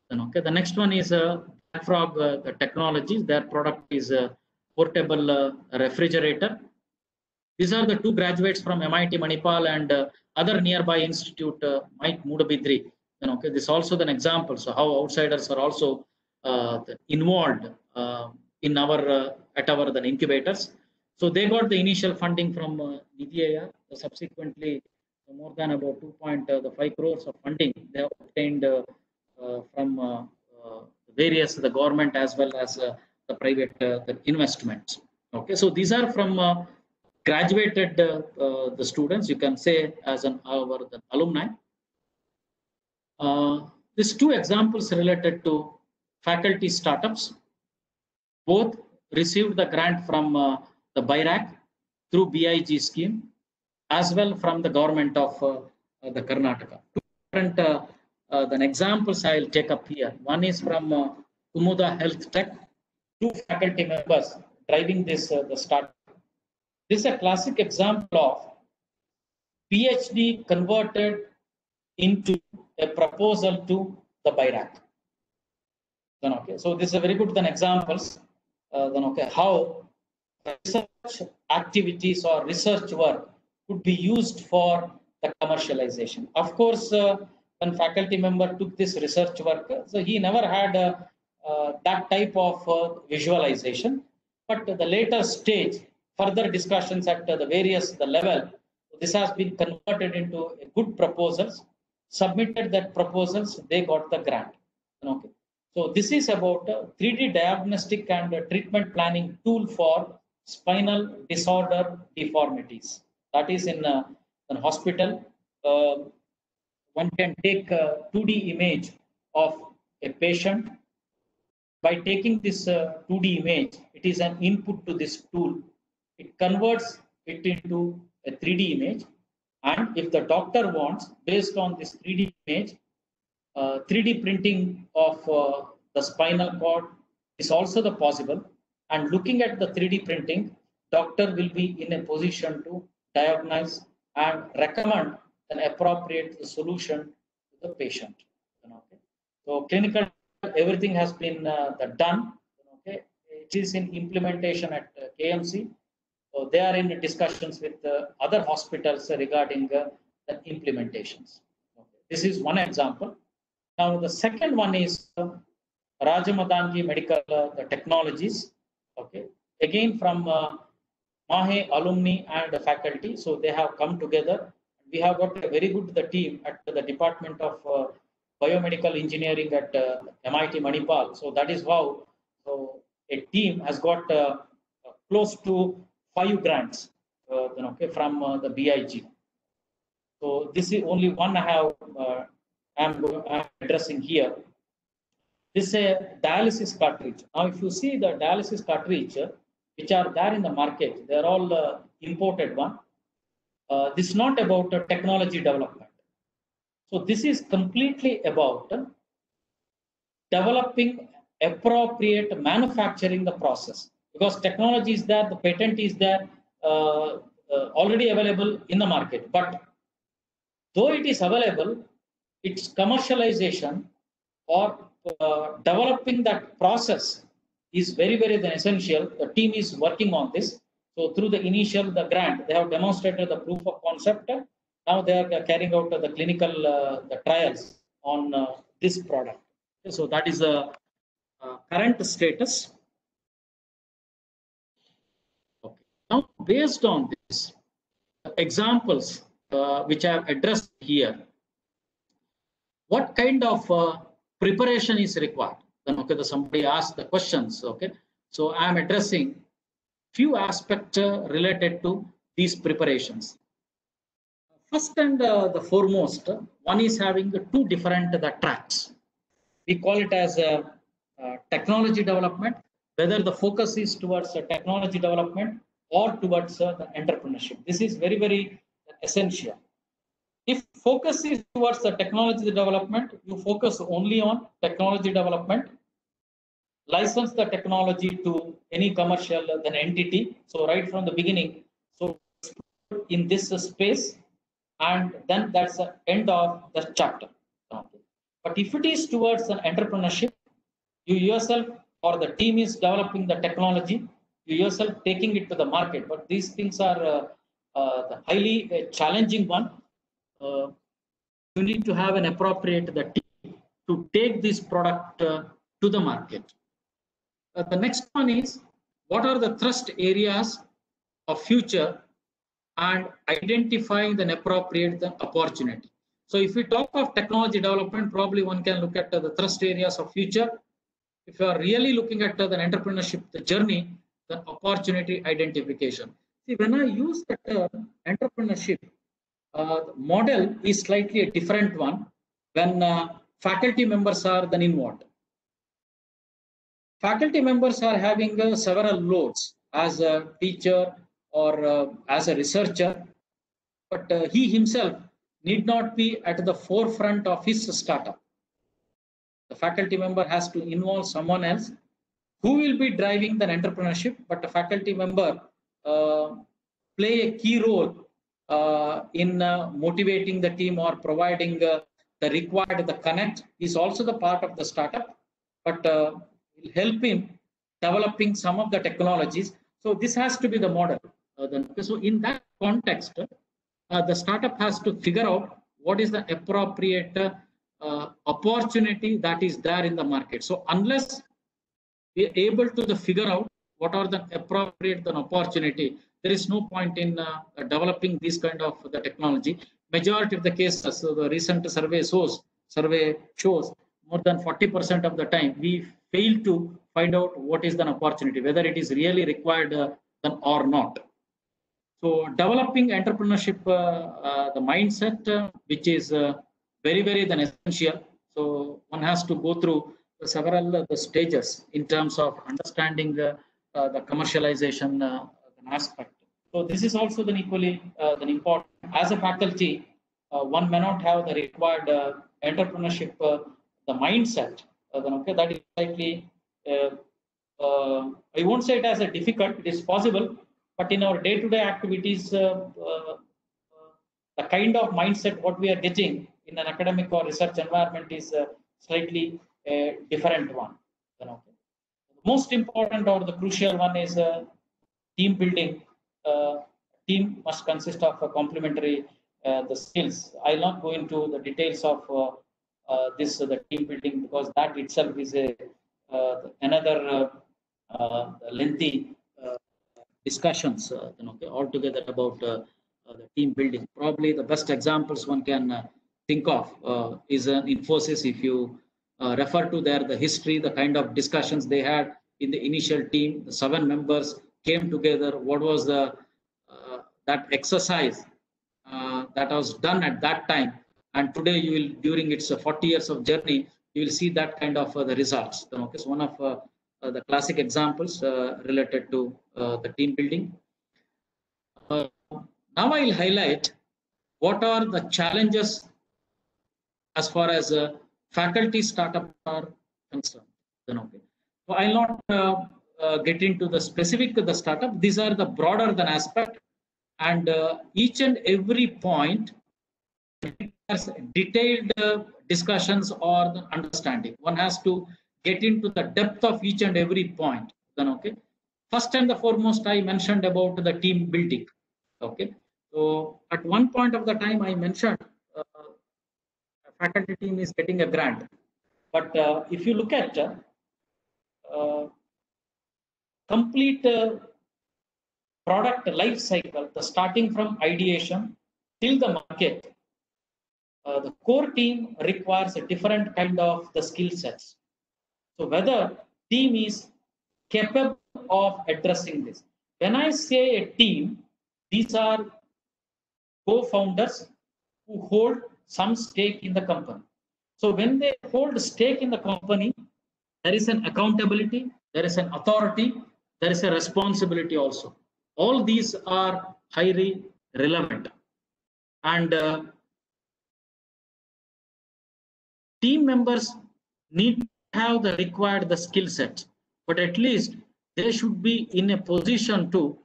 Then, okay, the next one is Frog Technologies. Their product is a portable refrigerator. These are the 2 graduates from MIT Manipal and other nearby institute, Mike Mudabidri. Then, okay, this is also an example. So how outsiders are also involved in our at our the incubators. So they got the initial funding from Nidhi Aayog. Subsequently, more than about 2.5 crores of funding they have obtained from various the government as well as the private the investments. Okay, so these are from graduated the students, you can say, as an our the alumni. These 2 examples related to faculty startups. Both received the grant from the BIRAC through BIG scheme, as well from the government of the Karnataka. 2 different the examples I will take up here. One is from Kumuda Health Tech. 2 faculty members driving this the startup. This is a classic example of PhD converted into a proposal to the BIRAC. Then okay, so this is a very good then examples. Then okay, how research activities or research work could be used for the commercialization. Of course, when faculty member took this research work, so he never had that type of visualization. But the later stage, further discussions at the various the level, this has been converted into a good proposals. Submitted that proposals, they got the grant. Okay. So this is about 3D diagnostic and treatment planning tool for spinal disorder deformities. That is in an hospital. One can take a 2D image of a patient. By taking this 2D image, it is an input to this tool. It converts it into a 3D image. And if the doctor wants, based on this 3D image, 3D printing of the spinal cord is also the possible. And looking at the 3D printing, doctor will be in a position to diagnose and recommend an appropriate solution to the patient. So clinical, everything has been done. Okay, it is in implementation at KMC. So they are in discussions with other hospitals regarding the implementations. Okay. This is one example. Now the second one is Rajamadangi Medical the Technologies. Okay, again from Mahe alumni and faculty. So they have come together. We have got a very good team at the Department of Biomedical Engineering at MIT Manipal. So that is how a team has got close to 5 grants okay, from the BIG. So this is only one I have I'm addressing here. This is a dialysis cartridge. Now, if you see the dialysis cartridge, which are there in the market, they are all imported one. This is not about technology development. So this is completely about developing appropriate manufacturing the process, because technology is there, the patent is there, already available in the market. But though it is available, its commercialization or developing that process is very, very essential. The team is working on this. So through the grant, they have demonstrated the proof of concept. Now they are carrying out the clinical the trials on this product. So that is the current status. Okay. Now, based on this, examples which I have addressed here, what kind of preparation is required? Then, okay, somebody asked the questions. Okay, so I am addressing few aspects related to these preparations. First and the foremost, one is having the 2 different tracks. We call it as technology development, whether the focus is towards technology development or towards the entrepreneurship. This is very, very essential. If focus is towards the technology development, you focus only on technology development, license the technology to any commercial entity. So right from the beginning, so in this space, and then that's the end of the chapter. But if it is towards an entrepreneurship, you yourself or the team is developing the technology, you yourself taking it to the market. But these things are the highly challenging one. You need to have an appropriate team to take this product to the market. The next one is, what are the thrust areas of future and identifying the appropriate opportunity. So if we talk of technology development, probably one can look at the thrust areas of future. If you are really looking at the entrepreneurship the journey, the opportunity identification. See, when I use the term entrepreneurship, the model is slightly a different one when faculty members are then involved. Faculty members are having several loads as a teacher or as a researcher, but he himself need not be at the forefront of his startup. The faculty member has to involve someone else who will be driving the entrepreneurship, but the faculty member play a key role in motivating the team or providing the required connect. Is also the part of the startup, but will help in developing some of the technologies. So this has to be the model. So in that context, the startup has to figure out what is the appropriate opportunity that is there in the market. So unless we are able to figure out what are the appropriate opportunity, there is no point in developing this kind of the technology. Majority of the cases, so the recent survey shows more than 40% of the time we fail to find out what is the opportunity, whether it is really required or not. So developing entrepreneurship, the mindset, which is very, very essential. So one has to go through several stages in terms of understanding the commercialization aspect. So this is also equally important. As a faculty, one may not have the required entrepreneurship, the mindset. Okay, that is slightly, I won't say it as a difficult, it is possible, but in our day-to-day activities, the kind of mindset what we are getting in an academic or research environment is slightly a different one. Then, okay. The most important or the crucial one is team building. Team must consist of a complementary the skills. I'll not go into the details of this the team building, because that itself is a another lengthy discussions okay, altogether about the team building. Probably the best examples one can think of is Infosys. If you refer to there the history, the kind of discussions they had in the initial team, the 7 members came together. What was the that exercise that was done at that time, and today you will, during its 40 years of journey, you will see that kind of the results. Okay, so one of the classic examples related to the team building. Now I'll highlight what are the challenges as far as faculty startup are concerned. Then okay, so I'll not get into the specific of the startup. These are the broader than aspect, and each and every point requires detailed discussions or the understanding. One has to get into the depth of each and every point. Then okay, first and the foremost, I mentioned about the team building. Okay, so at one point of the time, I mentioned a faculty team is getting a grant, but if you look at complete product life cycle, the starting from ideation till the market, the core team requires a different kind of the skill sets. So whether team is capable of addressing this. When I say a team, these are co-founders who hold some stake in the company. So when they hold stake in the company, there is an accountability, there is an authority, there is a responsibility also. All these are highly relevant. And team members need to have the required the skill set, but at least they should be in a position to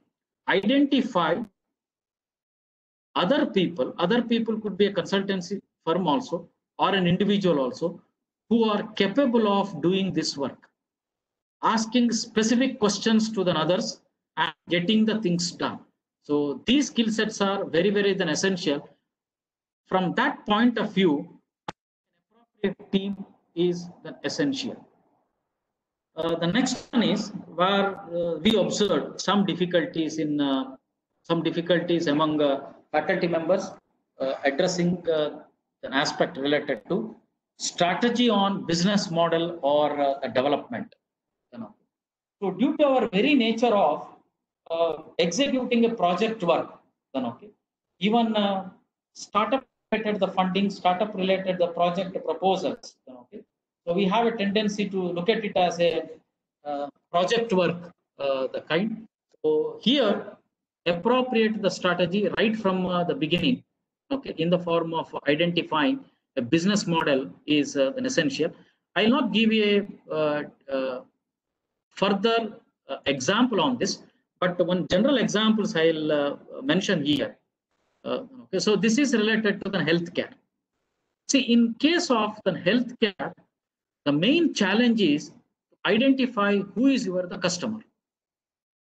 identify other people. Other people could be a consultancy firm also, or an individual also, who are capable of doing this work, asking specific questions to the others and getting the things done. So these skill sets are very, very then essential. From that point of view, an appropriate team is the essential. The next one is where we observed some difficulties among faculty members addressing an aspect related to strategy on business model or development. So due to our very nature of executing a project work, then okay, even startup related the funding, startup related the project proposals, then okay. So we have a tendency to look at it as a project work, the kind. So here, appropriate the strategy right from the beginning, okay, in the form of identifying a business model is an essential. I'll not give you a further example on this, but one general examples I'll mention here. Okay, so this is related to the healthcare. See, in case of the healthcare, the main challenge is to identify who is the customer.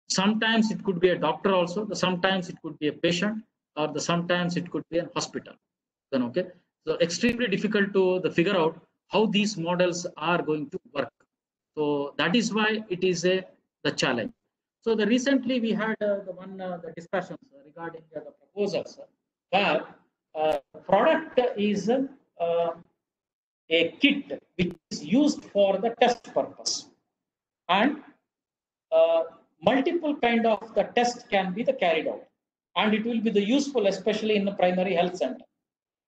Sometimes it could be a doctor also, sometimes it could be a patient, or sometimes it could be a hospital. Then okay, so extremely difficult to figure out how these models are going to work. So that is why it is the challenge. So recently we had the discussions regarding the proposals where product is a kit which is used for the test purpose, and multiple kind of the test can be carried out, and it will be useful especially in the primary health center.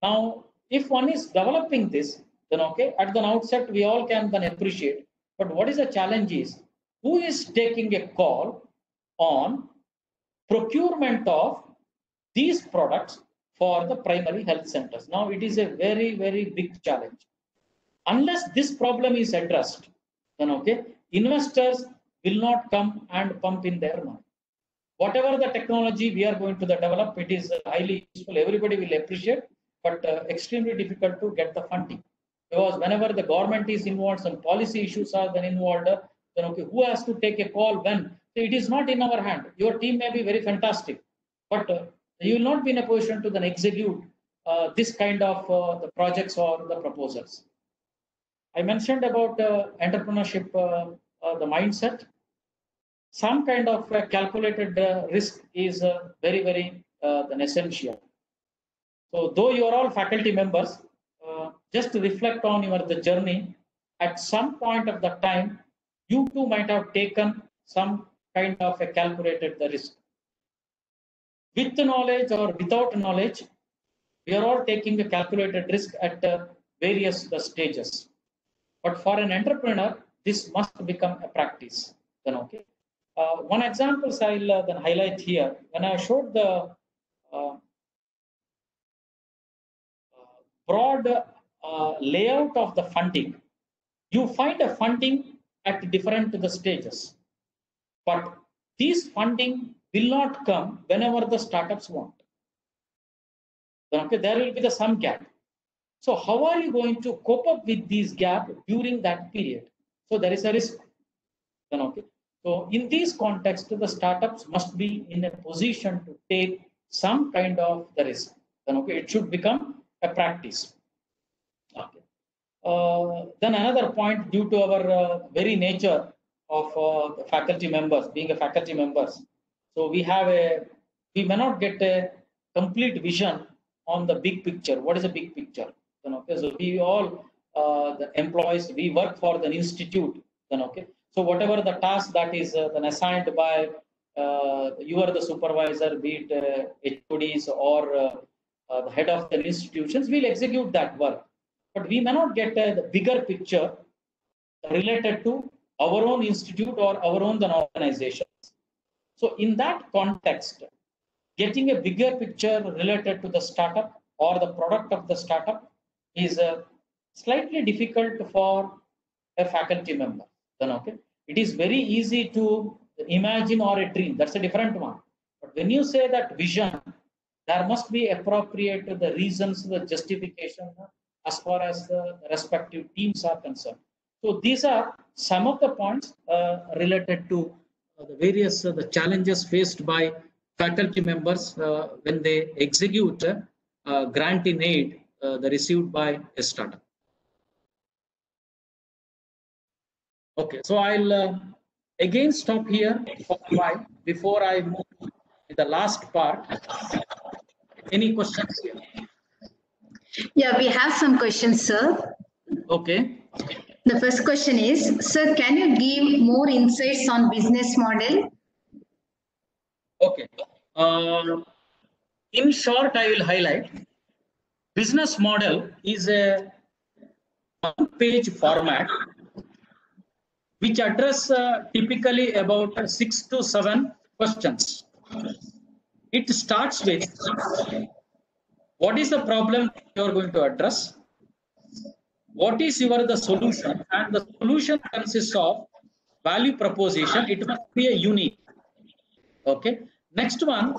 Now, if one is developing this, then okay, at the outset we all can then appreciate. But what is the challenge is, who is taking a call on procurement of these products for the primary health centers? Now, it is a very, very big challenge. Unless this problem is addressed, then okay, investors will not come and pump in their money. Whatever the technology we are going to develop, it is highly useful. Everybody will appreciate, but extremely difficult to get the funding. because whenever the government is involved, some policy issues are then involved, then okay, who has to take a call when? So it is not in our hand. Your team may be very fantastic, but you will not be in a position to then execute this kind of the projects or the proposals. I mentioned about entrepreneurship, the mindset. Some kind of calculated risk is very, very essential. So though you are all faculty members, just to reflect on the journey, at some point of the time, you too might have taken some kind of a calculated risk. With knowledge or without knowledge, we are all taking a calculated risk at various stages. But for an entrepreneur, this must become a practice. Then okay. One example I'll then highlight here. When I showed the broad layout of the funding, you find a funding at different stages. But these funding will not come whenever the startups want. Okay, there will be some gap. So how are you going to cope up with these gap during that period? So there is a risk. Then okay. So in these contexts, the startups must be in a position to take some kind of the risk. Then okay, it should become a practice. Okay. Then another point, due to our very nature of the faculty members, being a faculty members, so we may not get a complete vision on the big picture. What is a big picture? Then okay, so we all the employees, we work for the institute. Then okay. So whatever the task that is then assigned by you are the supervisor, be it HODs or the head of the institutions, will execute that work. But we may not get the bigger picture related to our own institute or our own organizations. So in that context, getting a bigger picture related to the startup or the product of the startup is slightly difficult for a faculty member. Then okay, it is very easy to imagine or a dream. That's a different one. But when you say that vision, there must be appropriate the reasons, the justification as far as the respective teams are concerned. So these are some of the points related to the various the challenges faced by faculty members when they execute grant in aid received by a startup. Okay, so I'll again stop here for a while before I move to the last part. Any questions here? Yeah, we have some questions, sir. Okay. The first question is, sir, can you give more insights on business model? Okay. In short, I will highlight business model is a one-page format which address typically about 6 to 7 questions. It starts with what is the problem you are going to address? What is the solution? And the solution consists of value proposition. It must be a unique. Okay. Next one,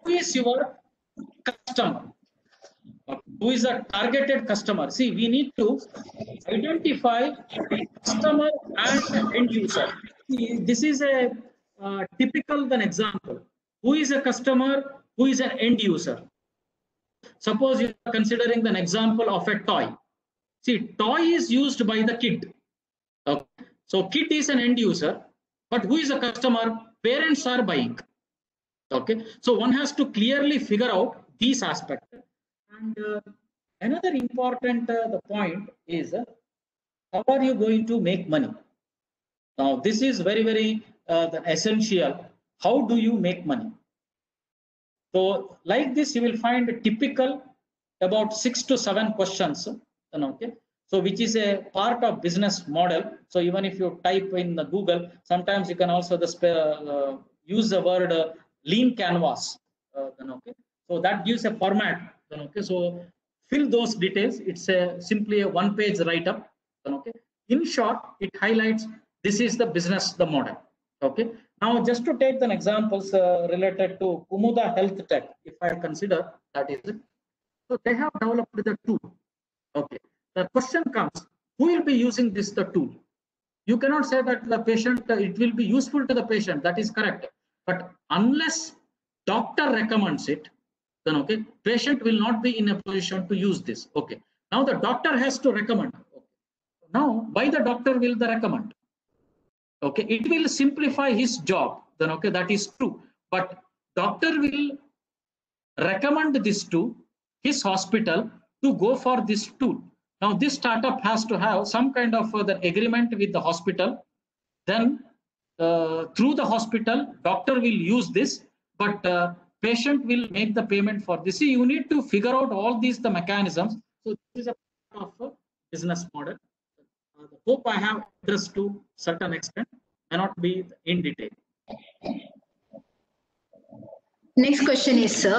who is your customer? Who is a targeted customer? See, we need to identify customer and end user. This is a typical example. Who is a customer? Who is an end user? Suppose you are considering an example of a toy. See, toy is used by the kid. Okay. So kid is an end user, but who is a customer? Parents are buying. Okay. So one has to clearly figure out these aspects. And another important the point is how are you going to make money? Now this is very, very essential. How do you make money? So like this, you will find a typical about 6 to 7 questions. Okay. So which is a part of business model. So even if you type in the Google, sometimes you can also use the word lean canvas. Okay. So that gives a format. Okay. So fill those details. It's simply a one-page write-up. Okay. In short, it highlights this is the business, the model. Okay. Now, just to take the examples related to Kumuda Health Tech, if I consider that is it. So they have developed the tool. Okay. the question comes, who will be using this the tool? You cannot say that the patient, it will be useful to the patient. That is correct. But unless doctor recommends it, then okay, patient will not be in a position to use this. Okay. Now the doctor has to recommend. Okay. Now, why the doctor will the recommend? Okay, it will simplify his job. Then okay, that is true. But doctor will recommend this to his hospital to go for this tool. Now, this startup has to have some kind of the agreement with the hospital. Then, through the hospital, doctor will use this, but patient will make the payment for this. See, you need to figure out all these the mechanisms. So, this is a part of a business model. The hope I have addressed to certain extent, may not be in detail. Next question is, sir,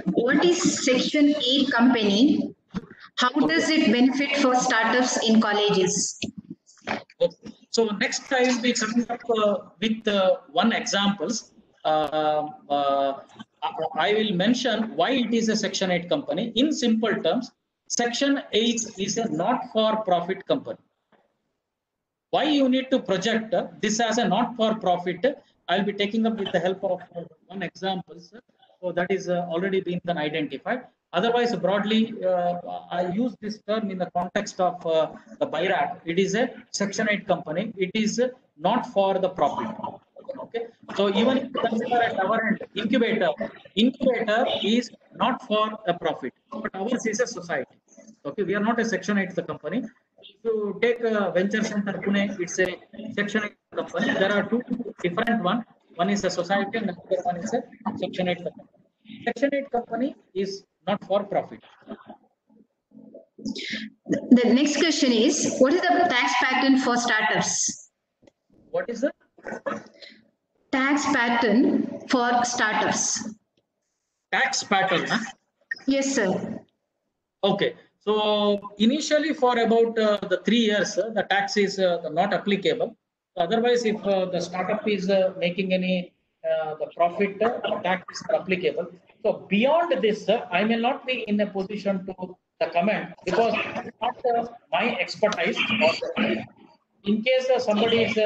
what is Section 8 company? How does it benefit for startups in colleges? Okay. So next I will be coming up with one examples. I will mention why it is a Section 8 company. In simple terms, Section 8 is a not-for-profit company. Why you need to project this as a not-for-profit? I'll be taking up with the help of one example. So that is already been identified. Otherwise, broadly, I use this term in the context of the BIRAC. It is a Section 8 company. It is not for the profit. Okay. So even if you consider at our end incubator is not for a profit, but ours is a society. Okay, we are not a Section 8 company. If you take Venture Center Pune, it's a Section 8 company. There are two different ones. One is a society and the other one is a Section 8 company. Section 8 company is not for profit. The next question is, what is the tax pattern for startups? What is the Tax pattern for startups. tax pattern? Huh? Yes, sir. Okay. So initially for about the 3 years, the tax is not applicable. Otherwise, if the startup is making any the profit, tax is applicable. So beyond this, I may not be in a position to comment because it's not my expertise. In case somebody is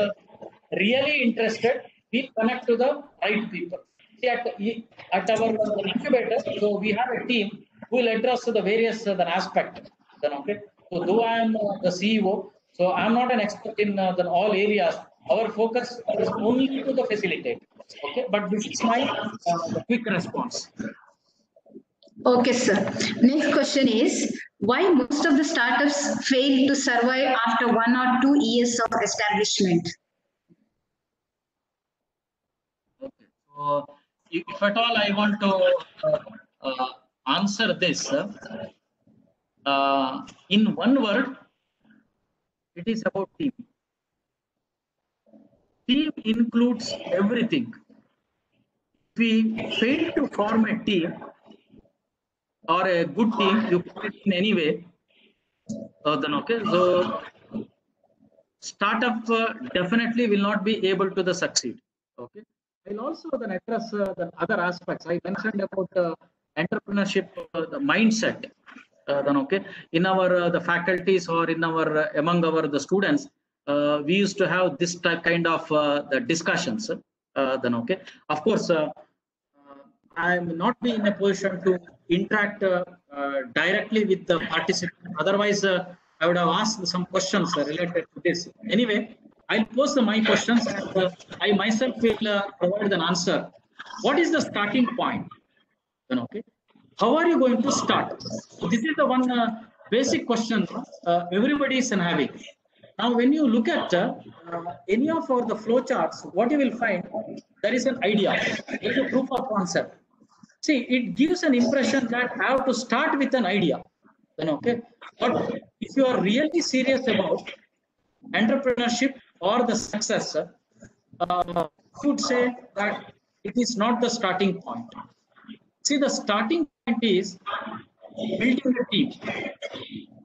really interested, we connect to the right people. See, at our incubator, so we have a team who will address the various aspects. Then okay. So though I am the CEO, so I am not an expert in all areas. Our focus is only to the facilitate. Okay, but this is my quick response. Okay, sir. Next question is, why most of the startups fail to survive after 1 or 2 years of establishment? Okay. So if at all I want to answer this in one word, it is about team. Team includes everything. If we fail to form a team or a good team, you put it in any way, then okay. So startup definitely will not be able to succeed. Okay. I'll also then address the other aspects. I mentioned about entrepreneurship, the mindset. Then okay, in our the faculties or in our among our the students, we used to have this kind of the discussions. Then okay, of course, I will not be in a position to interact directly with the participants. Otherwise, I would have asked some questions related to this. Anyway, I'll pose my questions and I myself will provide an answer. What is the starting point? Then okay, how are you going to start? So this is the one basic question everybody is having. Now, when you look at any of the flow charts, what you will find, there is an idea, there is a proof of concept. See, it gives an impression that I have to start with an idea. Then okay, but if you are really serious about entrepreneurship or the success, I would say that it is not the starting point. See, the starting point is building a team.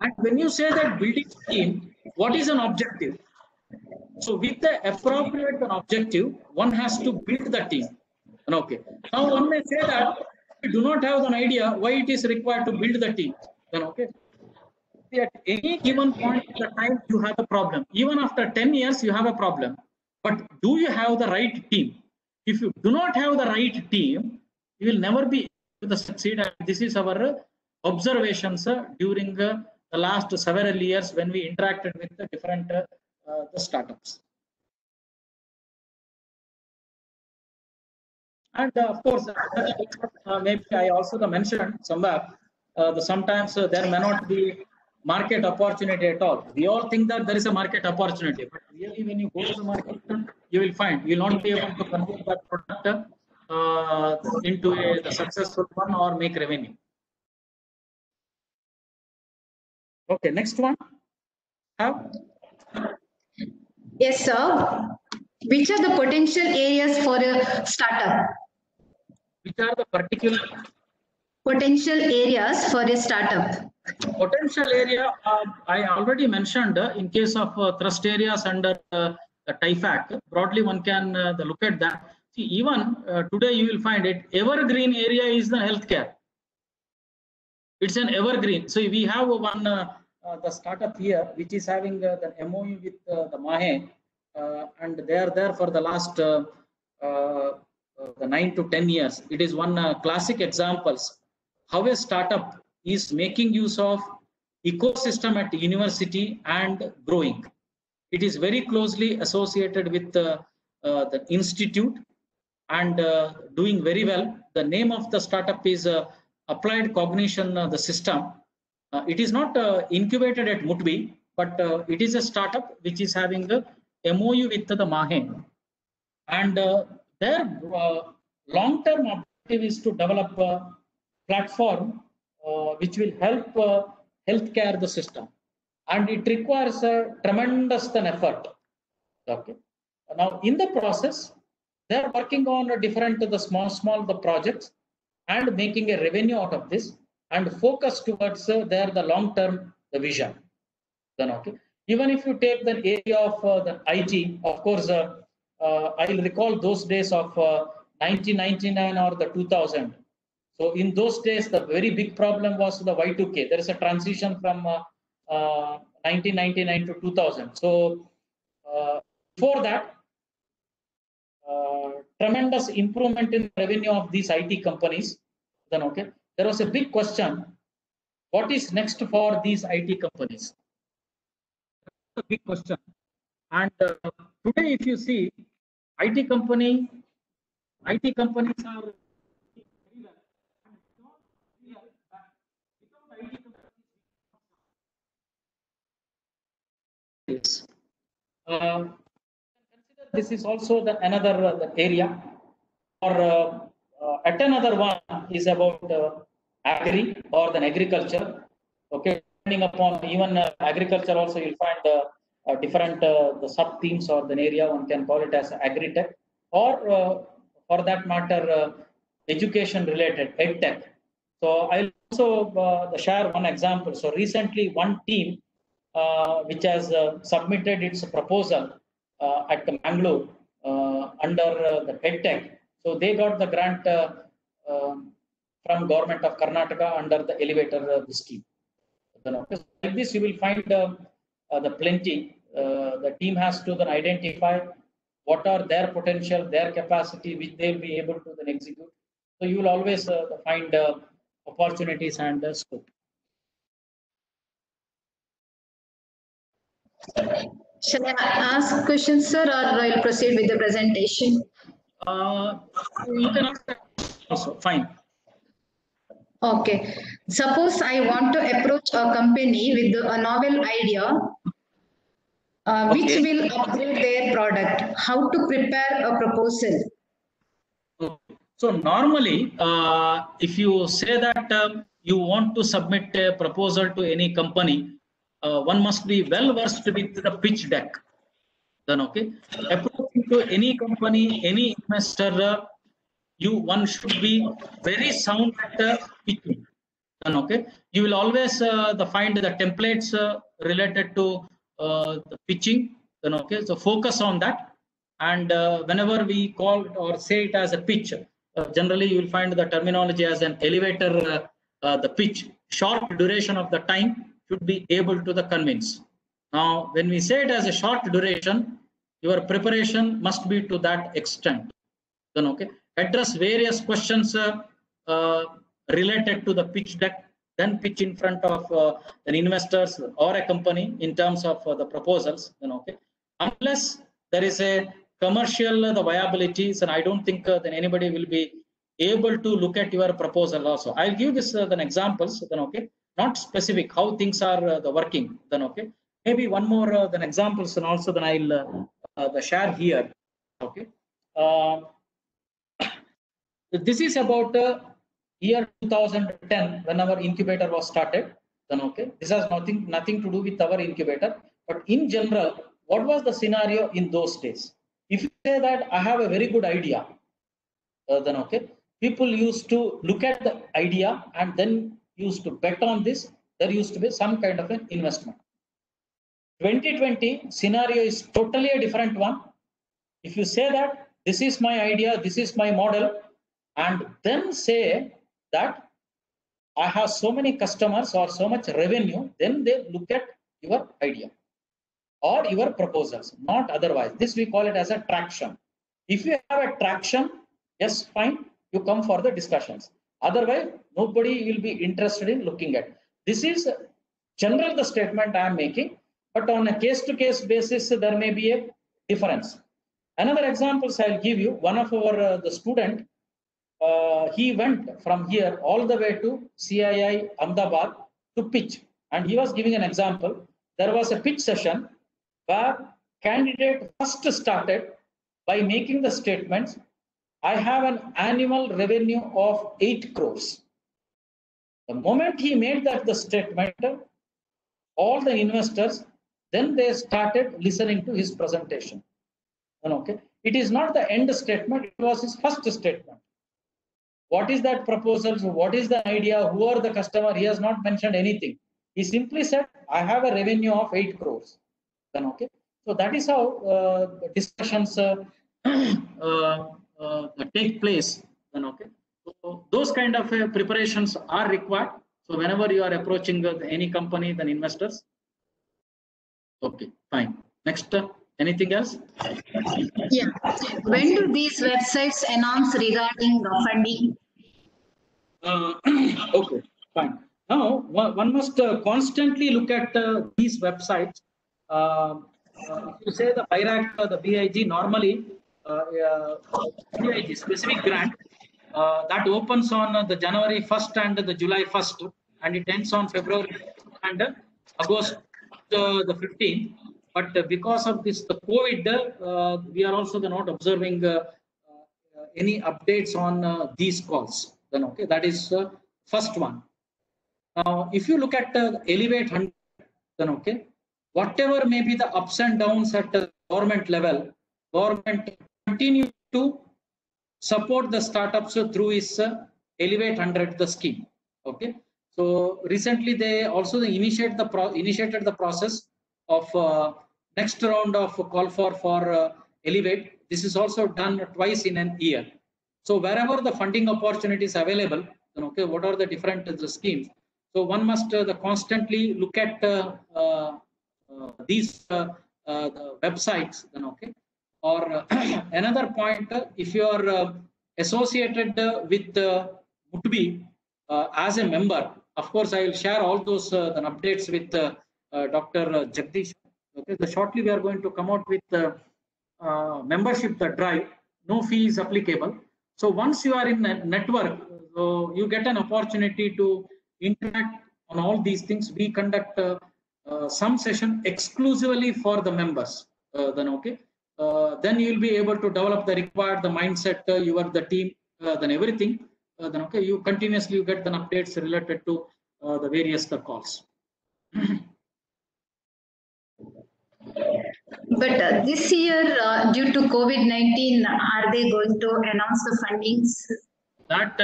And when you say that building a team, what is an objective? So with the appropriate objective, one has to build the team. Okay. Now one may say that we do not have an idea why it is required to build the team. Then okay. at any given point in the time, you have a problem. Even after 10 years, you have a problem. But do you have the right team? If you do not have the right team, you will never be able to succeed. And this is our observations during the last several years when we interacted with the different the startups. And of course, maybe I also mentioned somewhere, sometimes there may not be market opportunity at all. We all think that there is a market opportunity, but really when you go to the market, you will find you will not be able to convert that product into a successful one or make revenue. Okay, next one. Yes, sir. Which are the potential areas for a startup? Which are the particular potential areas for a startup? Potential area, I already mentioned in case of thrust areas under the TIFAC. Broadly, one can look at that. See, even today you will find it, evergreen area is the healthcare. It's an evergreen. So we have one the startup here, which is having the MOU with the MAHE, and they are there for the last the 9 to 10 years. It is one classic examples how a startup is making use of ecosystem at university and growing. It is very closely associated with the institute and doing very well. The name of the startup is Applied Cognition, the system. It is not incubated at Mutbi, but it is a startup which is having the MOU with the MAHE. And their long-term objective is to develop a platform which will help healthcare the system. And it requires a tremendous effort. Okay. Now, in the process, they are working on different the small projects and making a revenue out of this and focus towards the long-term vision. Then, okay. Even if you take the area of the IT, of course, I will recall those days of 1999 or the 2000. So in those days, the very big problem was the Y2K. There is a transition from 1999 to 2000. So before that, tremendous improvement in revenue of these IT companies. Then, okay, there was a big question: what is next for these IT companies? A big question. And today, if you see, IT companies are this is also another area. Or at another one is about agri or the agriculture. Okay, depending upon even agriculture, also you'll find different the sub themes or the area. One can call it as agri-tech, or for that matter, education related EdTech. So I'll also share one example. So recently, one team which has submitted its proposal at the Mangalore under the EdTech. So they got the grant from government of Karnataka under the elevator scheme. Like this, you will find the plenty. The team has to then identify what are their potential, their capacity, which they will be able to then execute. So you will always find opportunities and scope. Shall I ask questions, sir, or I'll proceed with the presentation? You can ask that also, fine. Okay. Suppose I want to approach a company with a novel idea, which will upgrade their product. How to prepare a proposal? So normally, if you say that you want to submit a proposal to any company, one must be well versed with the pitch deck. Then, okay, approaching to any company, any investor, one should be very sound at pitching. Then, okay, you will always find the templates related to the pitching. Then, okay, so focus on that. And whenever we call or say it as a pitch, generally you will find the terminology as an elevator, the pitch, short duration of the time, should be able to the convince. Now, when we say it as a short duration, your preparation must be to that extent. Then, okay, address various questions related to the pitch deck, then pitch in front of an investors or a company in terms of the proposals. Then, okay, unless there is a commercial the viabilities, and I don't think then anybody will be able to look at your proposal also. I'll give this then examples. Then, okay, not specific how things are the working. Then, okay, maybe one more then examples, and also then I'll the share here. Okay. This is about year 2010 when our incubator was started. Then, okay, this has nothing to do with our incubator, but in general, what was the scenario in those days? If you say that I have a very good idea, then, okay, people used to look at the idea and then used to bet on this. There used to be some kind of an investment. 2020 scenario is totally a different one. If you say that this is my idea, this is my model, and then say that I have so many customers or so much revenue, then they look at your idea or your proposals, not otherwise. This we call it as a traction. If you have a traction, yes, fine, you come for the discussions. Otherwise, nobody will be interested in looking at. This is general the statement I am making, but on a case-to-case basis, there may be a difference. Another examples I'll give you. One of our the student, he went from here all the way to CII Ahmedabad to pitch, and he was giving an example. There was a pitch session where candidate first started by making the statements, I have an annual revenue of 8 crores. The moment he made that the statement, all the investors, then they started listening to his presentation. And, okay, it is not the end statement, it was his first statement. What is that proposal? What is the idea? Who are the customer? He has not mentioned anything. He simply said, I have a revenue of 8 crores. Then, okay, so that is how discussions take place. Then, okay, so those kind of preparations are required. So whenever you are approaching any company, then investors. Okay, fine. Next, anything else? Yeah. When do these websites announce regarding funding? Okay, fine. Now, one must constantly look at these websites. If you say the BIRAC, the BIG, normally BIG, specific grant, that opens on the January 1st and the July 1st, and it ends on February and August the 15th. But because of this, the COVID, we are also not observing any updates on these calls. Then, okay, that is first one. Now, if you look at Elevate 100, then, okay, whatever may be the ups and downs at the government level, government continue to support the startups through its Elevate 100, the scheme. Okay, so recently they also initiated the process of next round of call for Elevate. This is also done twice in an year. So wherever the funding opportunities available, then, okay, what are the different schemes? So one must constantly look at these the websites. Then, okay, or another point, if you are associated with Mutbi as a member, of course, I will share all those updates with Dr. Jagdish. Okay, so shortly we are going to come out with membership drive. No fee is applicable. So once you are in a network, so you get an opportunity to interact on all these things. We conduct some session exclusively for the members. Then, okay, then you will be able to develop the required the mindset. You are the team. Then everything. Then, okay, you continuously get the updates related to the various calls. But this year, due to COVID-19, are they going to announce the fundings? That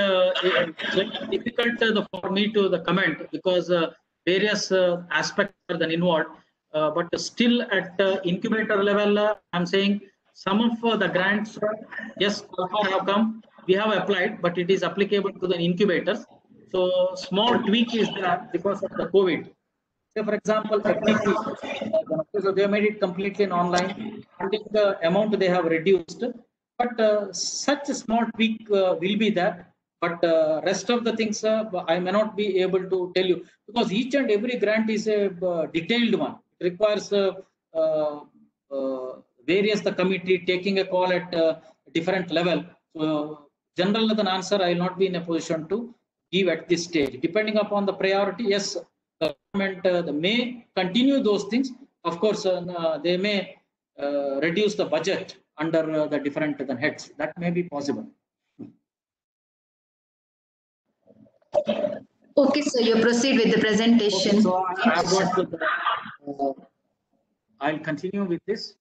it's very difficult for me to comment because various aspects are then involved. But still at incubator level, I'm saying some of the grants, yes, have come. We have applied, but it is applicable to the incubators. So small tweak is there because of the COVID. Say for example, FDP, so they made it completely online. Funding the amount they have reduced, but such a small tweak will be there. But rest of the things I may not be able to tell you, because each and every grant is a detailed one. It requires various the committee taking a call at different level. So general an answer I will not be in a position to give at this stage. Depending upon the priority, yes, the government may continue those things. Of course, they may reduce the budget under the different heads. That may be possible. Okay, so you proceed with the presentation. Okay, so I'll continue with this.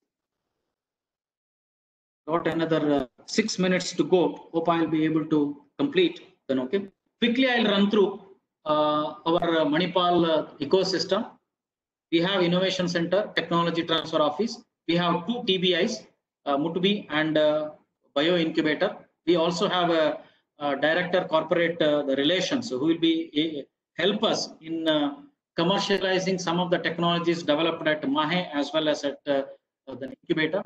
Got another 6 minutes to go. Hope I'll be able to complete. Then okay. Quickly, I'll run through our Manipal ecosystem. We have Innovation Center, Technology Transfer Office. We have 2 TBIs, Mutubi and Bio Incubator. We also have a Director Corporate the Relations, who will be help us in commercializing some of the technologies developed at MAHE as well as at the incubator.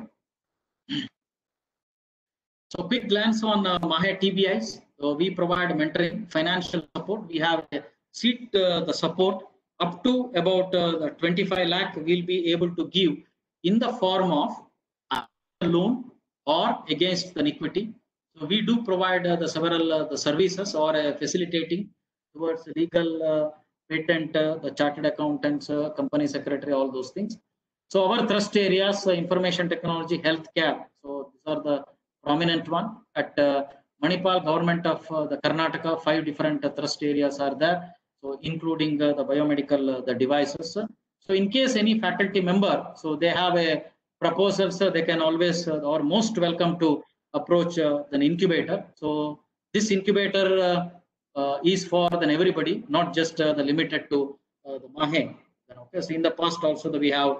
So quick glance on MAHE TBIs. So we provide mentoring, financial support. We have a seat the support up to about the 25 lakh we'll be able to give in the form of a loan or against an equity. So we do provide the several the services or facilitating towards legal, patent, the chartered accountants, company secretary, all those things. So our thrust areas, information technology, healthcare. So these are the prominent one. At Manipal government of the Karnataka, 5 different thrust areas are there. So including the biomedical the devices. So in case any faculty member, so they have a proposal, so they can always or most welcome to approach an incubator. So this incubator is for then everybody, not just the limited to the MAHE. Okay, so in the past also we have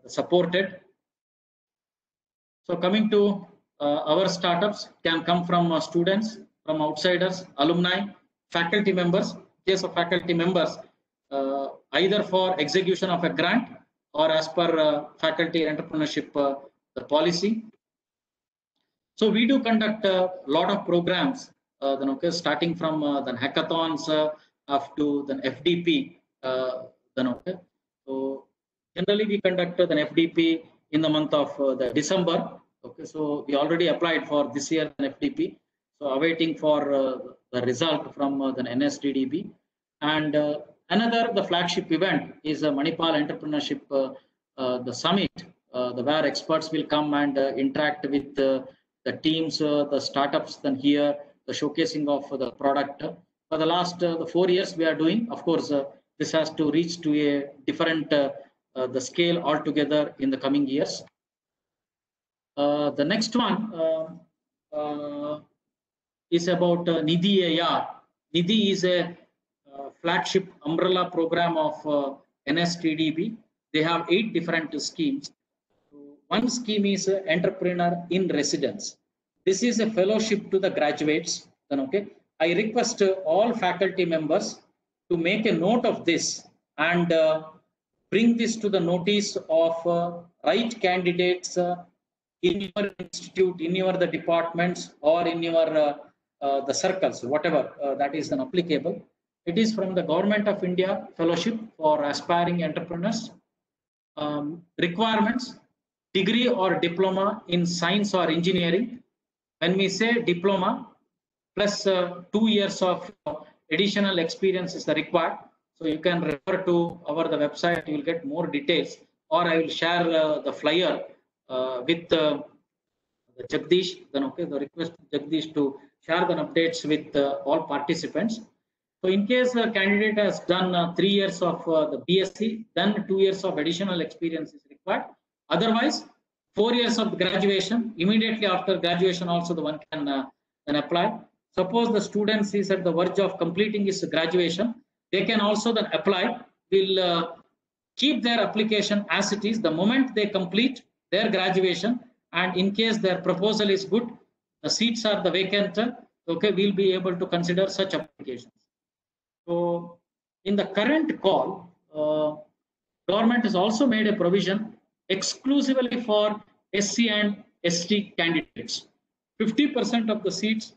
supported. So coming to our startups can come from students, from outsiders, alumni, faculty members. Case of faculty members, either for execution of a grant or as per faculty entrepreneurship the policy. So we do conduct a lot of programs, then okay, starting from the hackathons up to the FDP. Then okay, so generally we conduct the FDP in the month of the December. Okay, so we already applied for this year an FDP. So awaiting for the result from the NSDDB. And another the flagship event is a Manipal Entrepreneurship the summit, where experts will come and interact with the teams, the startups. Then here the showcasing of the product. For the last the 4 years we are doing. Of course, this has to reach to a different the scale altogether in the coming years. The next one is about Nidhi AR. Nidhi is a flagship umbrella program of NSTDB. They have 8 different schemes. One scheme is Entrepreneur in Residence. This is a fellowship to the graduates. Then okay, I request all faculty members to make a note of this and bring this to the notice of right candidates in your institute, in your the departments, or in your the circles, whatever that is then applicable. It is from the Government of India Fellowship for Aspiring Entrepreneurs. Requirements: degree or diploma in science or engineering. When we say diploma, plus 2 years of additional experience is the required. So you can refer to our the website, you will get more details, or I will share the flyer with the Jagdish. Then okay, the request Jagdish to share the updates with all participants. So in case a candidate has done 3 years of the BSc, then 2 years of additional experience is required. Otherwise, 4 years of graduation. Immediately after graduation also the one can then apply. Suppose the student is at the verge of completing his graduation, they can also then apply. We'll keep their application as it is the moment they complete their graduation, and in case their proposal is good, the seats are the vacant, okay, we'll be able to consider such applications. So in the current call, government has also made a provision exclusively for SC and ST candidates. 50% of the seats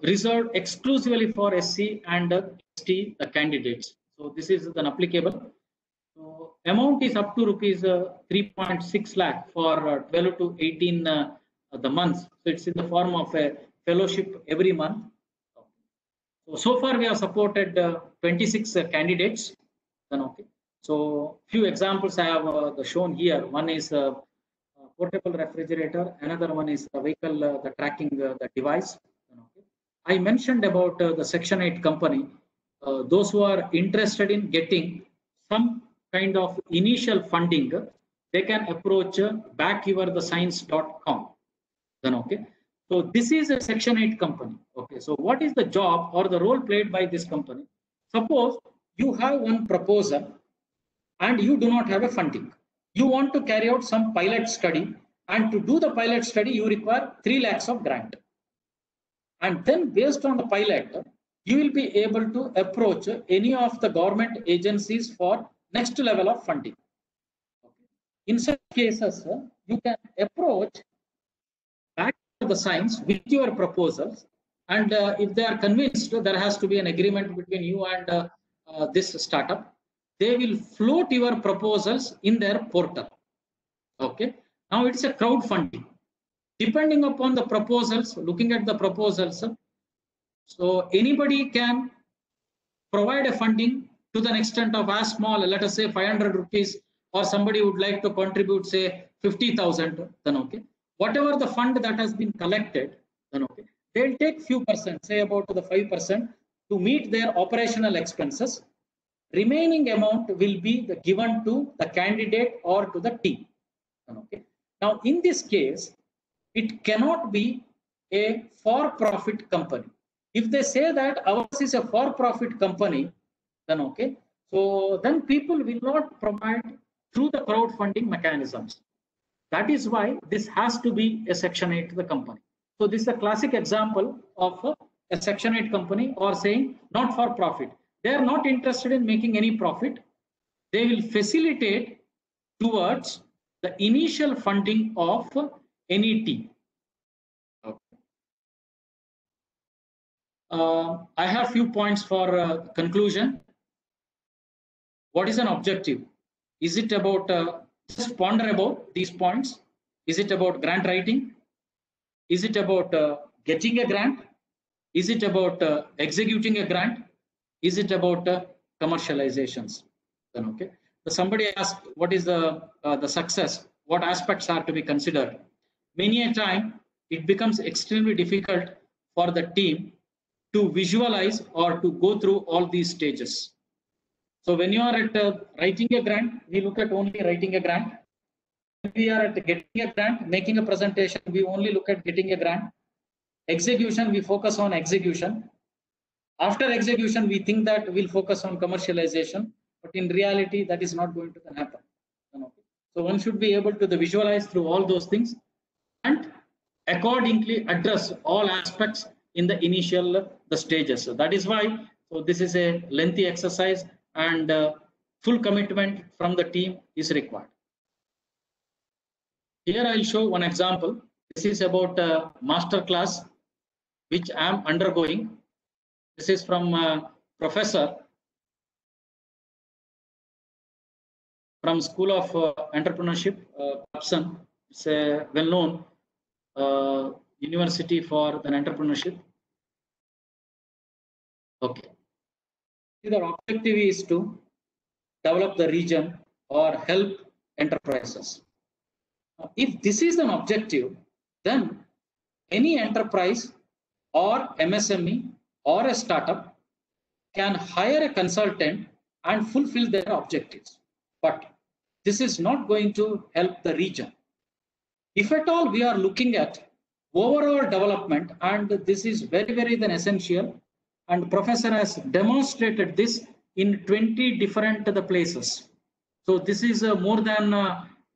reserved exclusively for SC and ST candidates. So this is then applicable. So amount is up to rupees 3.6 lakh for 12 to 18 the months. So it's in the form of a fellowship every month. So far we have supported 26 candidates. Then okay. So few examples I have shown here. One is a portable refrigerator. Another one is the vehicle the tracking the device. Okay. I mentioned about the Section 8 company. Those who are interested in getting some kind of initial funding, they can approach backyourthescience.com. Then okay. So this is a Section 8 company. Okay. So what is the job or the role played by this company? Suppose you have one proposal and you do not have a funding. You want to carry out some pilot study, and to do the pilot study, you require 3 lakhs of grant. And then based on the pilot, you will be able to approach any of the government agencies for next level of funding. In such cases, you can approach back to the science with your proposals, and if they are convinced there has to be an agreement between you and this startup, they will float your proposals in their portal. Okay. Now it's a crowdfunding. Depending upon the proposals, looking at the proposals, so anybody can provide a funding to the extent of as small, let us say 500 rupees, or somebody would like to contribute, say 50,000, then okay. Whatever the fund that has been collected, then okay. They'll take few percent, say about the 5% to meet their operational expenses. Remaining amount will be given to the candidate or to the team. Okay. Now, in this case, it cannot be a for-profit company. If they say that ours is a for-profit company, then okay. So then people will not provide through the crowdfunding mechanisms. That is why this has to be a Section 8 the company. So this is a classic example of a Section 8 company, or saying not for profit. They are not interested in making any profit. They will facilitate towards the initial funding of any team. Okay. I have few points for conclusion. What is an objective? Is it about just ponder about these points? Is it about grant writing? Is it about getting a grant? Is it about executing a grant? Is it about commercializations? Then okay. So somebody asked, what is the success? What aspects are to be considered? Many a time, it becomes extremely difficult for the team to visualize or to go through all these stages. So when you are at writing a grant, we look at only writing a grant. When we are at getting a grant, making a presentation, we only look at getting a grant. Execution, we focus on execution. After execution, we think that we'll focus on commercialization, but in reality, that is not going to happen. So one should be able to visualize through all those things and accordingly address all aspects in the initial stages. So that is why this is a lengthy exercise, and full commitment from the team is required. Here I'll show one example. This is about a master class which I am undergoing. This is from a professor from School of Entrepreneurship, Upson. It's a well-known university for the entrepreneurship. Okay. Their objective is to develop the region or help enterprises. If this is an objective, then any enterprise or MSME or a startup can hire a consultant and fulfill their objectives. But this is not going to help the region. If at all we are looking at overall development, and this is very, very essential, and professor has demonstrated this in 20 different places. So this is more than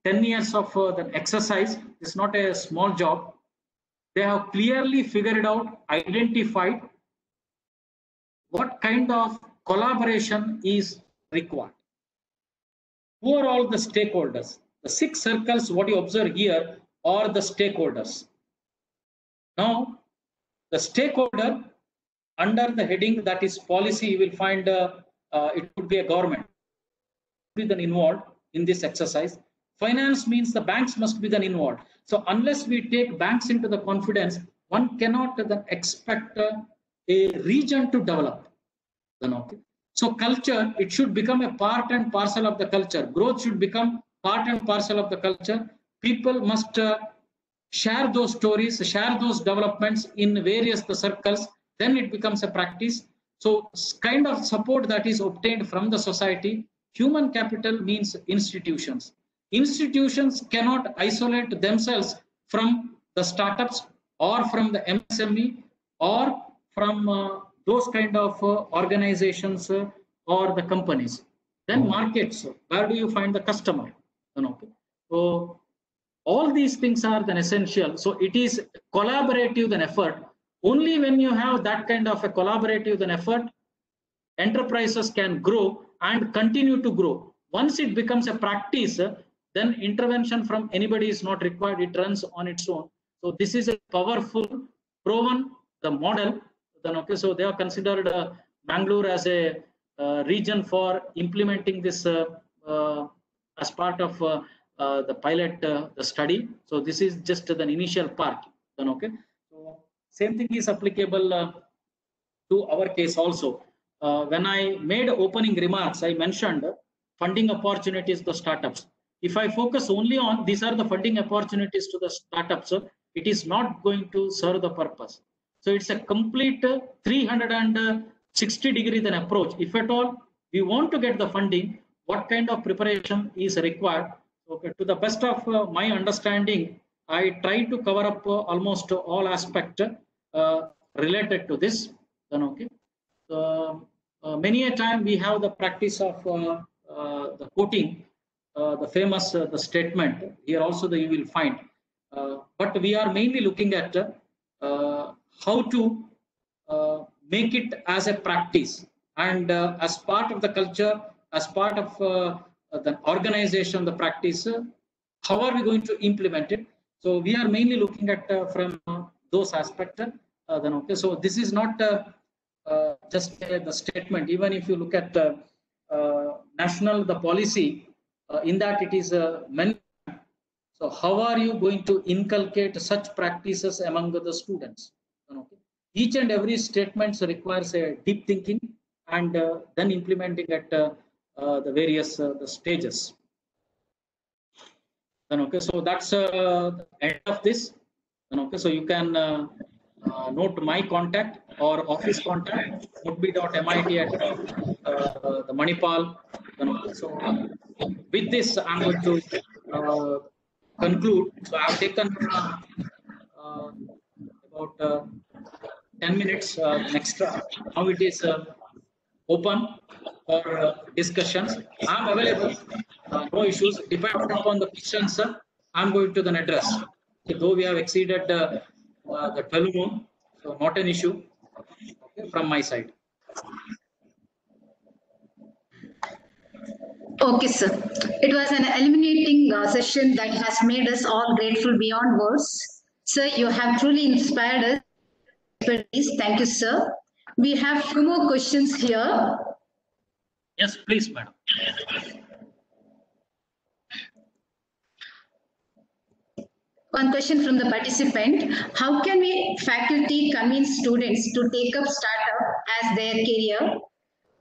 10 years of the exercise. It's not a small job. They have clearly figured out, identified what kind of collaboration is required. who are all the stakeholders? The 6 circles, what you observe here, are the stakeholders. Now, the stakeholder under the heading that is policy, you will find it could be a government be then involved in this exercise. Finance means the banks must be then involved. So unless we take banks into the confidence, one cannot then expect a region to develop. Then okay. So culture, it should become a part and parcel of the culture. Growth should become part and parcel of the culture. People must share those stories, share those developments in various circles. Then it becomes a practice. So kind of support that is obtained from the society. Human capital means institutions. Institutions cannot isolate themselves from the startups or from the MSME or from those kind of organizations or the companies. Then markets, where do you find the customer? Okay. So all these things are then essential. So it is collaborative then effort. Only when you have that kind of a collaborative then effort, enterprises can grow and continue to grow. Once it becomes a practice, then intervention from anybody is not required. It runs on its own. So this is a powerful, proven the model. Then okay, so they are considered Bangalore as a region for implementing this as part of the pilot the study. So this is just the initial part. Then okay, so same thing is applicable to our case also. When I made opening remarks, I mentioned funding opportunities to startups. If I focus only on these are the funding opportunities to the startups, it is not going to serve the purpose. So it's a complete 360-degree then approach. If at all we want to get the funding, what kind of preparation is required? Okay, to the best of my understanding, I try to cover up almost all aspects related to this. Then okay. Many a time we have the practice of the quoting, the famous the statement. Here also you will find. But we are mainly looking at how to make it as a practice and as part of the culture, as part of the organization, the practice. How are we going to implement it? So we are mainly looking at from those aspects. Then okay. So this is not just the statement. Even if you look at the policy, in that it is mentioned. So how are you going to inculcate such practices among the students? Okay. Each and every statement requires a deep thinking and then implementing at the various the stages. Then okay, so that's the end of this. Then okay, so you can note my contact or office contact mutbi.mit at the Manipal. So with this, I'm going to conclude. So I've taken about 10 minutes extra. Now it is open for discussions. I'm available. No issues. Depending upon the questions, I'm going to then address. So though we have exceeded the 12 noon, so not an issue from my side. Okay, sir. It was an illuminating session that has made us all grateful beyond words. Sir, you have truly inspired us. Thank you, sir. We have few more questions here. Yes, please, madam. One question from the participant. How can we faculty convince students to take up startup as their career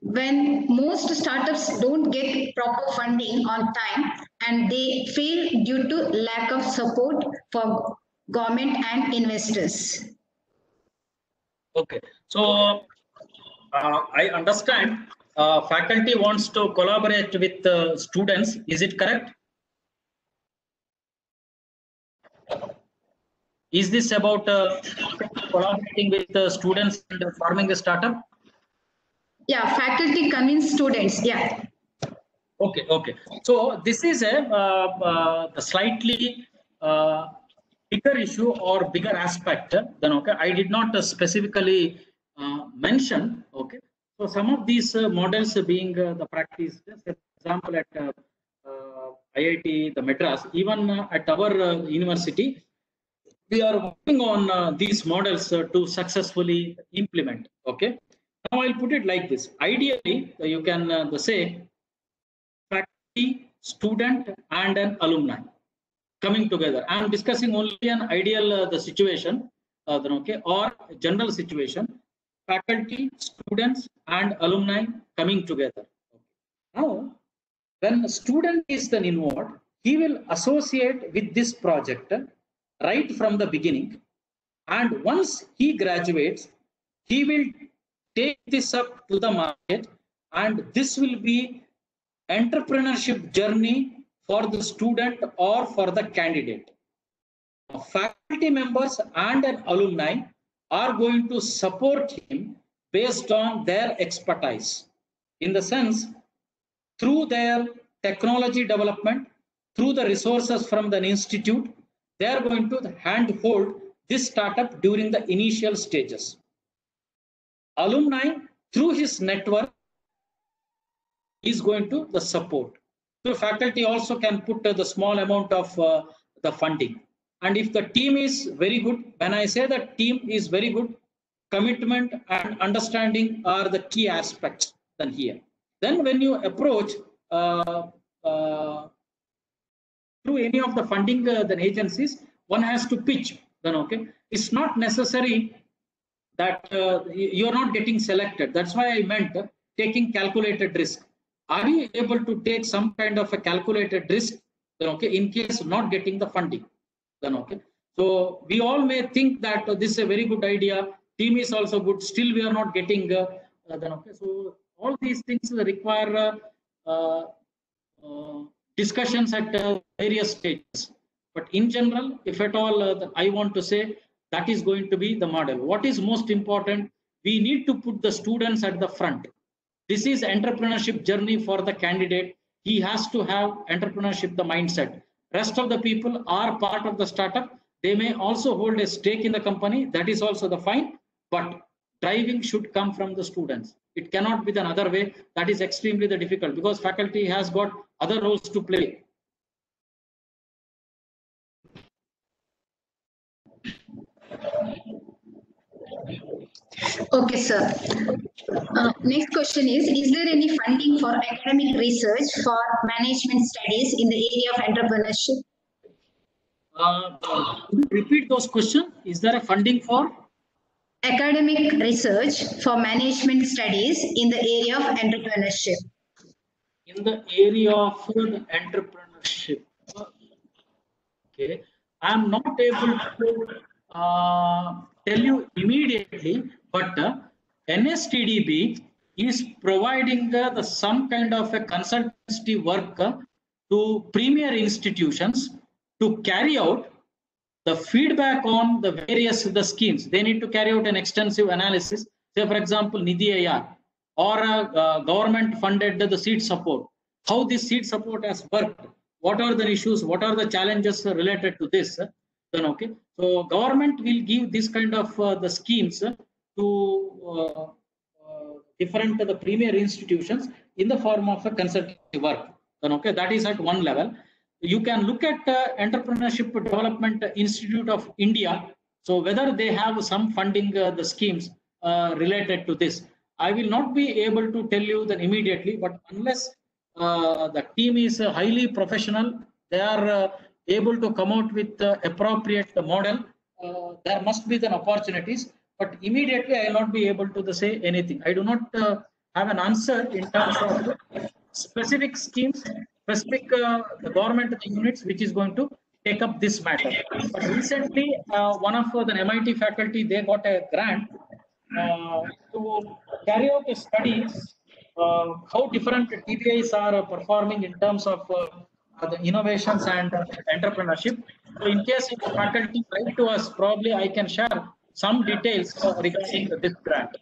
when most startups don't get proper funding on time and they fail due to lack of support for government and investors? Okay, so I understand faculty wants to collaborate with students. Is it correct? Is this about collaborating with the students and forming a startup? Yeah, faculty convince students. Yeah. Okay, okay. So this is a slightly bigger issue or bigger aspect. Then okay, I did not specifically mention. Okay, so some of these models being the practice. For example, at IIT, the Madras, even at our university, we are working on these models to successfully implement. Okay. Now I'll put it like this. Ideally, you can say faculty, student, and an alumni coming together. I am discussing only an ideal the situation, okay, or general situation. Faculty, students, and alumni coming together. Now, when a student is then involved, he will associate with this project right from the beginning. And once he graduates, he will take this up to the market, and this will be entrepreneurship journey for the student or for the candidate. Faculty members and an alumni are going to support him based on their expertise. In the sense, through their technology development, through the resources from the institute, they are going to handhold this startup during the initial stages. Alumni, through his network, is going to the support. So faculty also can put the small amount of the funding. And if the team is very good, when I say that team is very good, commitment and understanding are the key aspects then here. Then when you approach through any of the funding then agencies, one has to pitch. Then okay, it's not necessary that you're not getting selected. That's why I meant taking calculated risk. Are you able to take some kind of a calculated risk? Then okay, in case of not getting the funding. Then okay. So we all may think that this is a very good idea. Team is also good. Still, we are not getting. Then okay. So all these things require discussions at various stages. But in general, if at all, I want to say that is going to be the model. What is most important? We need to put the students at the front. This is entrepreneurship journey for the candidate. He has to have entrepreneurship, the mindset. Rest of the people are part of the startup. They may also hold a stake in the company. That is also the fine. But driving should come from the students. It cannot be the other way. That is extremely difficult because faculty has got other roles to play. Okay, sir. Next question is there any funding for academic research for management studies in the area of entrepreneurship? Repeat those questions. Is there a funding for? Academic research for management studies in the area of entrepreneurship. In the area of entrepreneurship. Okay. I'm not able to tell you immediately, but NSTDB is providing some kind of a consultancy work to premier institutions to carry out the feedback on the various schemes. They need to carry out an extensive analysis. Say, for example, Nidhi IR or government funded the seed support. How this seed support has worked. What are the issues? What are the challenges related to this? Then okay. So government will give this kind of the schemes to different the premier institutions in the form of a consultancy work. Then okay, that is at one level. You can look at Entrepreneurship Development Institute of India. So whether they have some funding the schemes related to this, I will not be able to tell you that immediately. But unless the team is highly professional, they are able to come out with appropriate model. There must be the opportunities. But immediately I will not be able to say anything. I do not have an answer in terms of specific schemes, specific the government units which is going to take up this matter. But recently, one of the MIT faculty, they got a grant to carry out a study how different TBIs are performing in terms of the innovations and entrepreneurship. So in case if faculty write to us, probably I can share some details regarding this grant.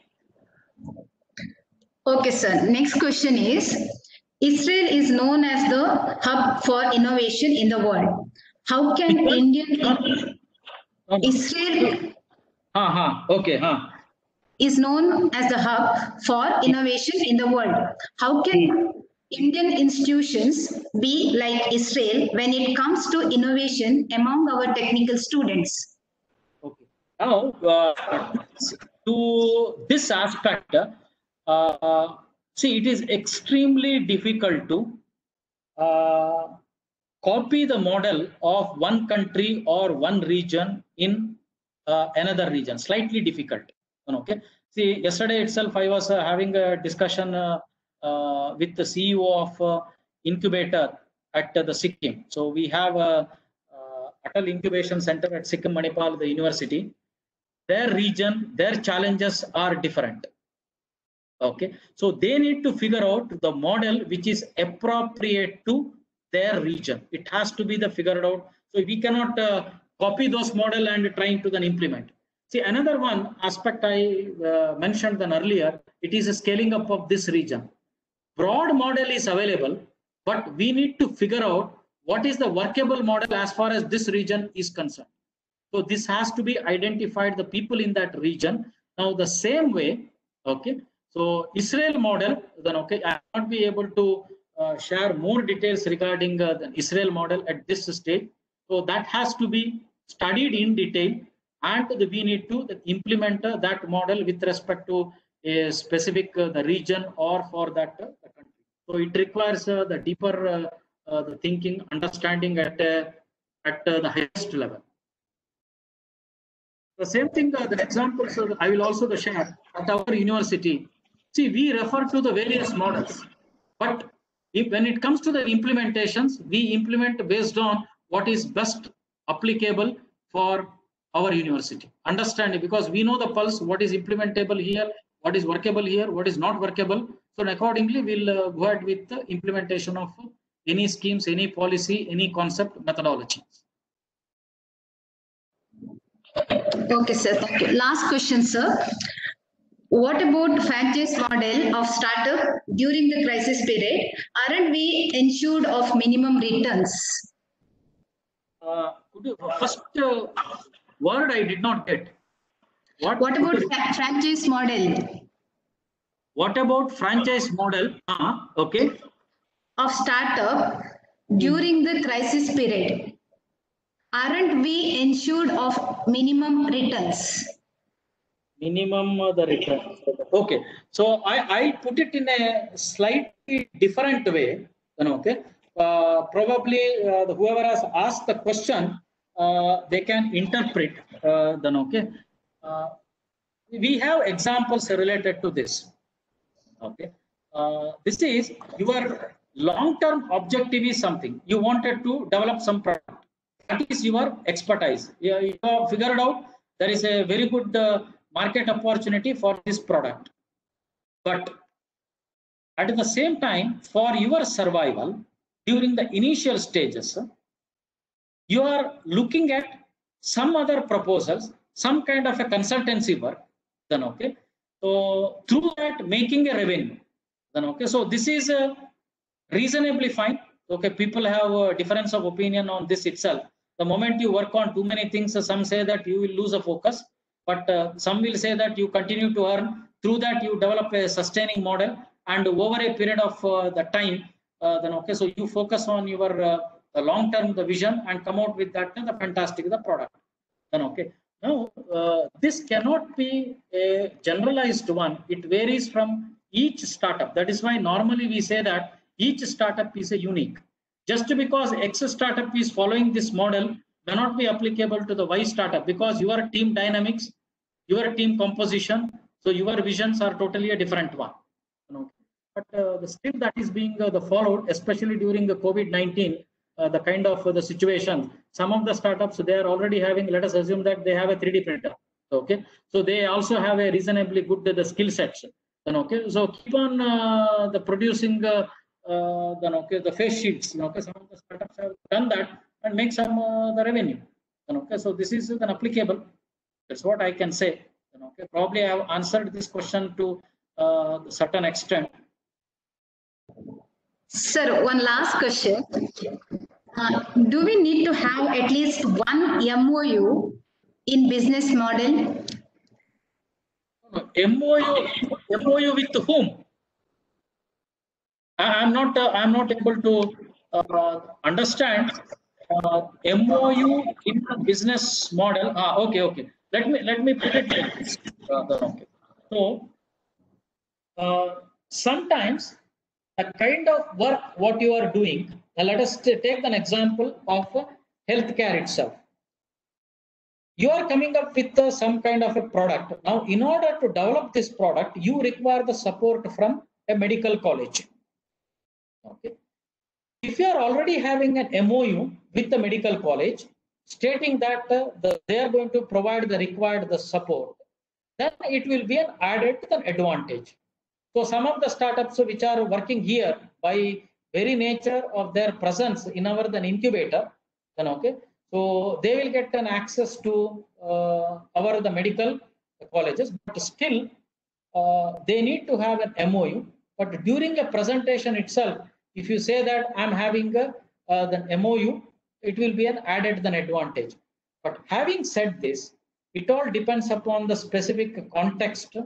Okay, sir. Next question is, Israel is known as the hub for innovation in the world. How can Israel is known as the hub for innovation in the world. How can Indian institutions be like Israel when it comes to innovation among our technical students? Okay. Now, to this aspect, see, it is extremely difficult to copy the model of one country or one region in another region. Slightly difficult. Okay. See, yesterday itself, I was having a discussion with the CEO of incubator at the Sikkim. So we have a Atal Incubation Center at Sikkim Manipal, the university. Their region, their challenges are different. Okay, so they need to figure out the model which is appropriate to their region. It has to be the figured out. So we cannot copy those model and trying to then implement. See, another one aspect I mentioned then earlier, it is a scaling up of this region. Broad model is available, but we need to figure out what is the workable model as far as this region is concerned. So this has to be identified, the people in that region. Now the same way, okay, so Israel model, then okay, I will not be able to share more details regarding the Israel model at this stage. So that has to be studied in detail, and we need to implement that model with respect to a specific the region or for that country. So it requires the deeper the thinking, understanding at the highest level. The same thing, the examples I will also share at our university. See, we refer to the various models, but when it comes to the implementations, we implement based on what is best applicable for our university. Understanding, because we know the pulse, what is implementable here, what is workable here, what is not workable. So accordingly, we'll go ahead with the implementation of any schemes, any policy, any concept, methodologies. Okay, sir. Thank you. Last question, sir. What about franchise model of startup during the crisis period? Aren't we ensured of minimum returns? Could you, first word I did not get. What about franchise model? What about franchise model? Okay. Of startup during the crisis period. Aren't we ensured of minimum returns? Minimum the return. Okay, so I put it in a slightly different way. Then okay, probably whoever has asked the question, they can interpret. Then okay, we have examples related to this. Okay, this is your long-term objective is something you wanted to develop some product. That is your expertise. You have figured out there is a very good market opportunity for this product, but at the same time, for your survival during the initial stages, you are looking at some other proposals, some kind of a consultancy work. Then okay, so through that making a revenue. Then okay, so this is reasonably fine. Okay, people have a difference of opinion on this itself. The moment you work on too many things, some say that you will lose a focus. But some will say that you continue to earn. Through that, you develop a sustaining model, and over a period of the time, then okay, so you focus on your the long-term the vision and come out with that the fantastic the product. Then okay, now this cannot be a generalized one. It varies from each startup. That is why normally we say that each startup is a unique. Just because X startup is following this model may not be applicable to the Y startup, because your team dynamics, your team composition, so your visions are totally a different one. But the still that is being followed, especially during the COVID-19, the kind of the situation. Some of the startups, they are already having, let us assume that they have a 3D printer. Okay, so they also have a reasonably good the skill sets. Then okay, so keep on the producing then okay the face shields. Okay, some of the startups have done that and make some the revenue. Then okay, so this is then applicable. That's what I can say. Then okay, probably I have answered this question to a certain extent. Sir, one last question. Do we need to have at least one MOU in business model? MOU with whom? I'm not able to understand MOU in the business model. Okay. Let me put it like this. Okay. So sometimes the kind of work what you are doing. Let us take an example of healthcare itself. You are coming up with some kind of a product. Now, in order to develop this product, you require the support from a medical college. Okay. If you are already having an MOU with the medical college, stating that they are going to provide the required support, then it will be an added advantage. So some of the startups which are working here by very nature of their presence in our incubator, then okay, so they will get an access to the medical colleges, but still they need to have an MOU. But during a presentation itself, if you say that I'm having the MOU, it will be an added advantage. But having said this, it all depends upon the specific context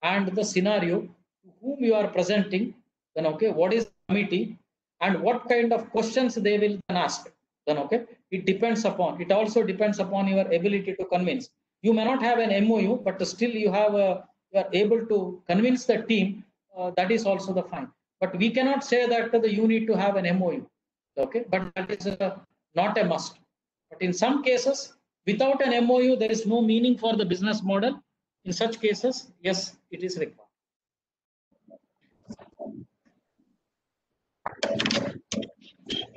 and the scenario to whom you are presenting. Then okay, what is the committee and what kind of questions they will then ask. Then okay, it also depends upon your ability to convince. You may not have an MOU, but still you are able to convince the team. That is also the fine. But we cannot say that you need to have an MOU. Okay, but that is not a must. But in some cases, without an MOU, there is no meaning for the business model. In such cases, yes, it is required.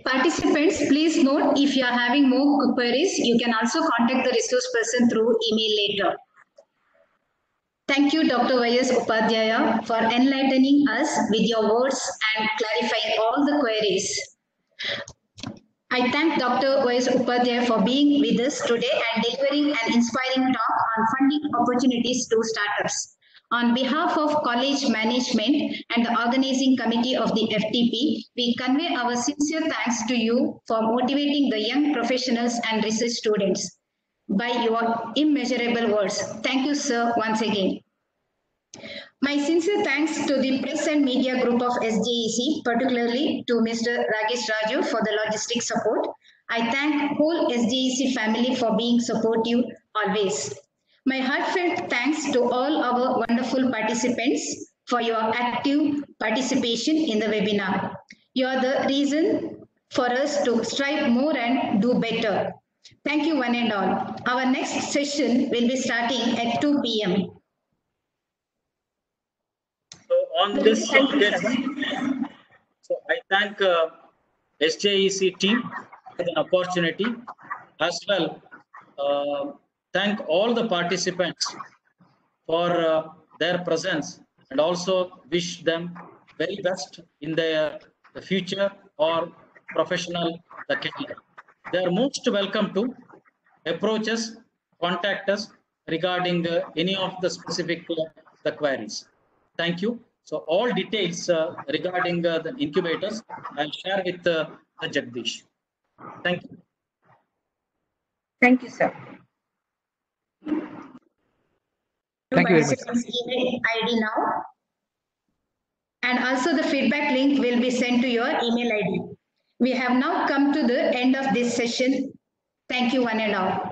Participants, please note, if you are having more queries, you can also contact the resource person through email later. Thank you, Dr. Y.S. Upadhyaya, for enlightening us with your words and clarifying all the queries. I thank Dr. Y.S. Upadhyaya for being with us today and delivering an inspiring talk on funding opportunities to startups. On behalf of college management and the organizing committee of the FTP, we convey our sincere thanks to you for motivating the young professionals and research students by your immeasurable words. Thank you, sir, once again. My sincere thanks to the press and media group of SJEC, particularly to Mr. Rakesh Raju for the logistic support. I thank whole SJEC family for being supportive always. My heartfelt thanks to all our wonderful participants for your active participation in the webinar. You are the reason for us to strive more and do better. Thank you one and all. Our next session will be starting at 2 p.m. So on this, so I thank SJEC team for the opportunity as well. Thank all the participants for their presence and also wish them very best in their the future or professional career. They are most welcome to approach us, contact us regarding any of the specific the queries. Thank you. So all details regarding the incubators, I'll share with Jagdish. Thank you. Thank you, sir. Thank you very much. Email ID now. And also the feedback link will be sent to your email ID. We have now come to the end of this session. Thank you one and all.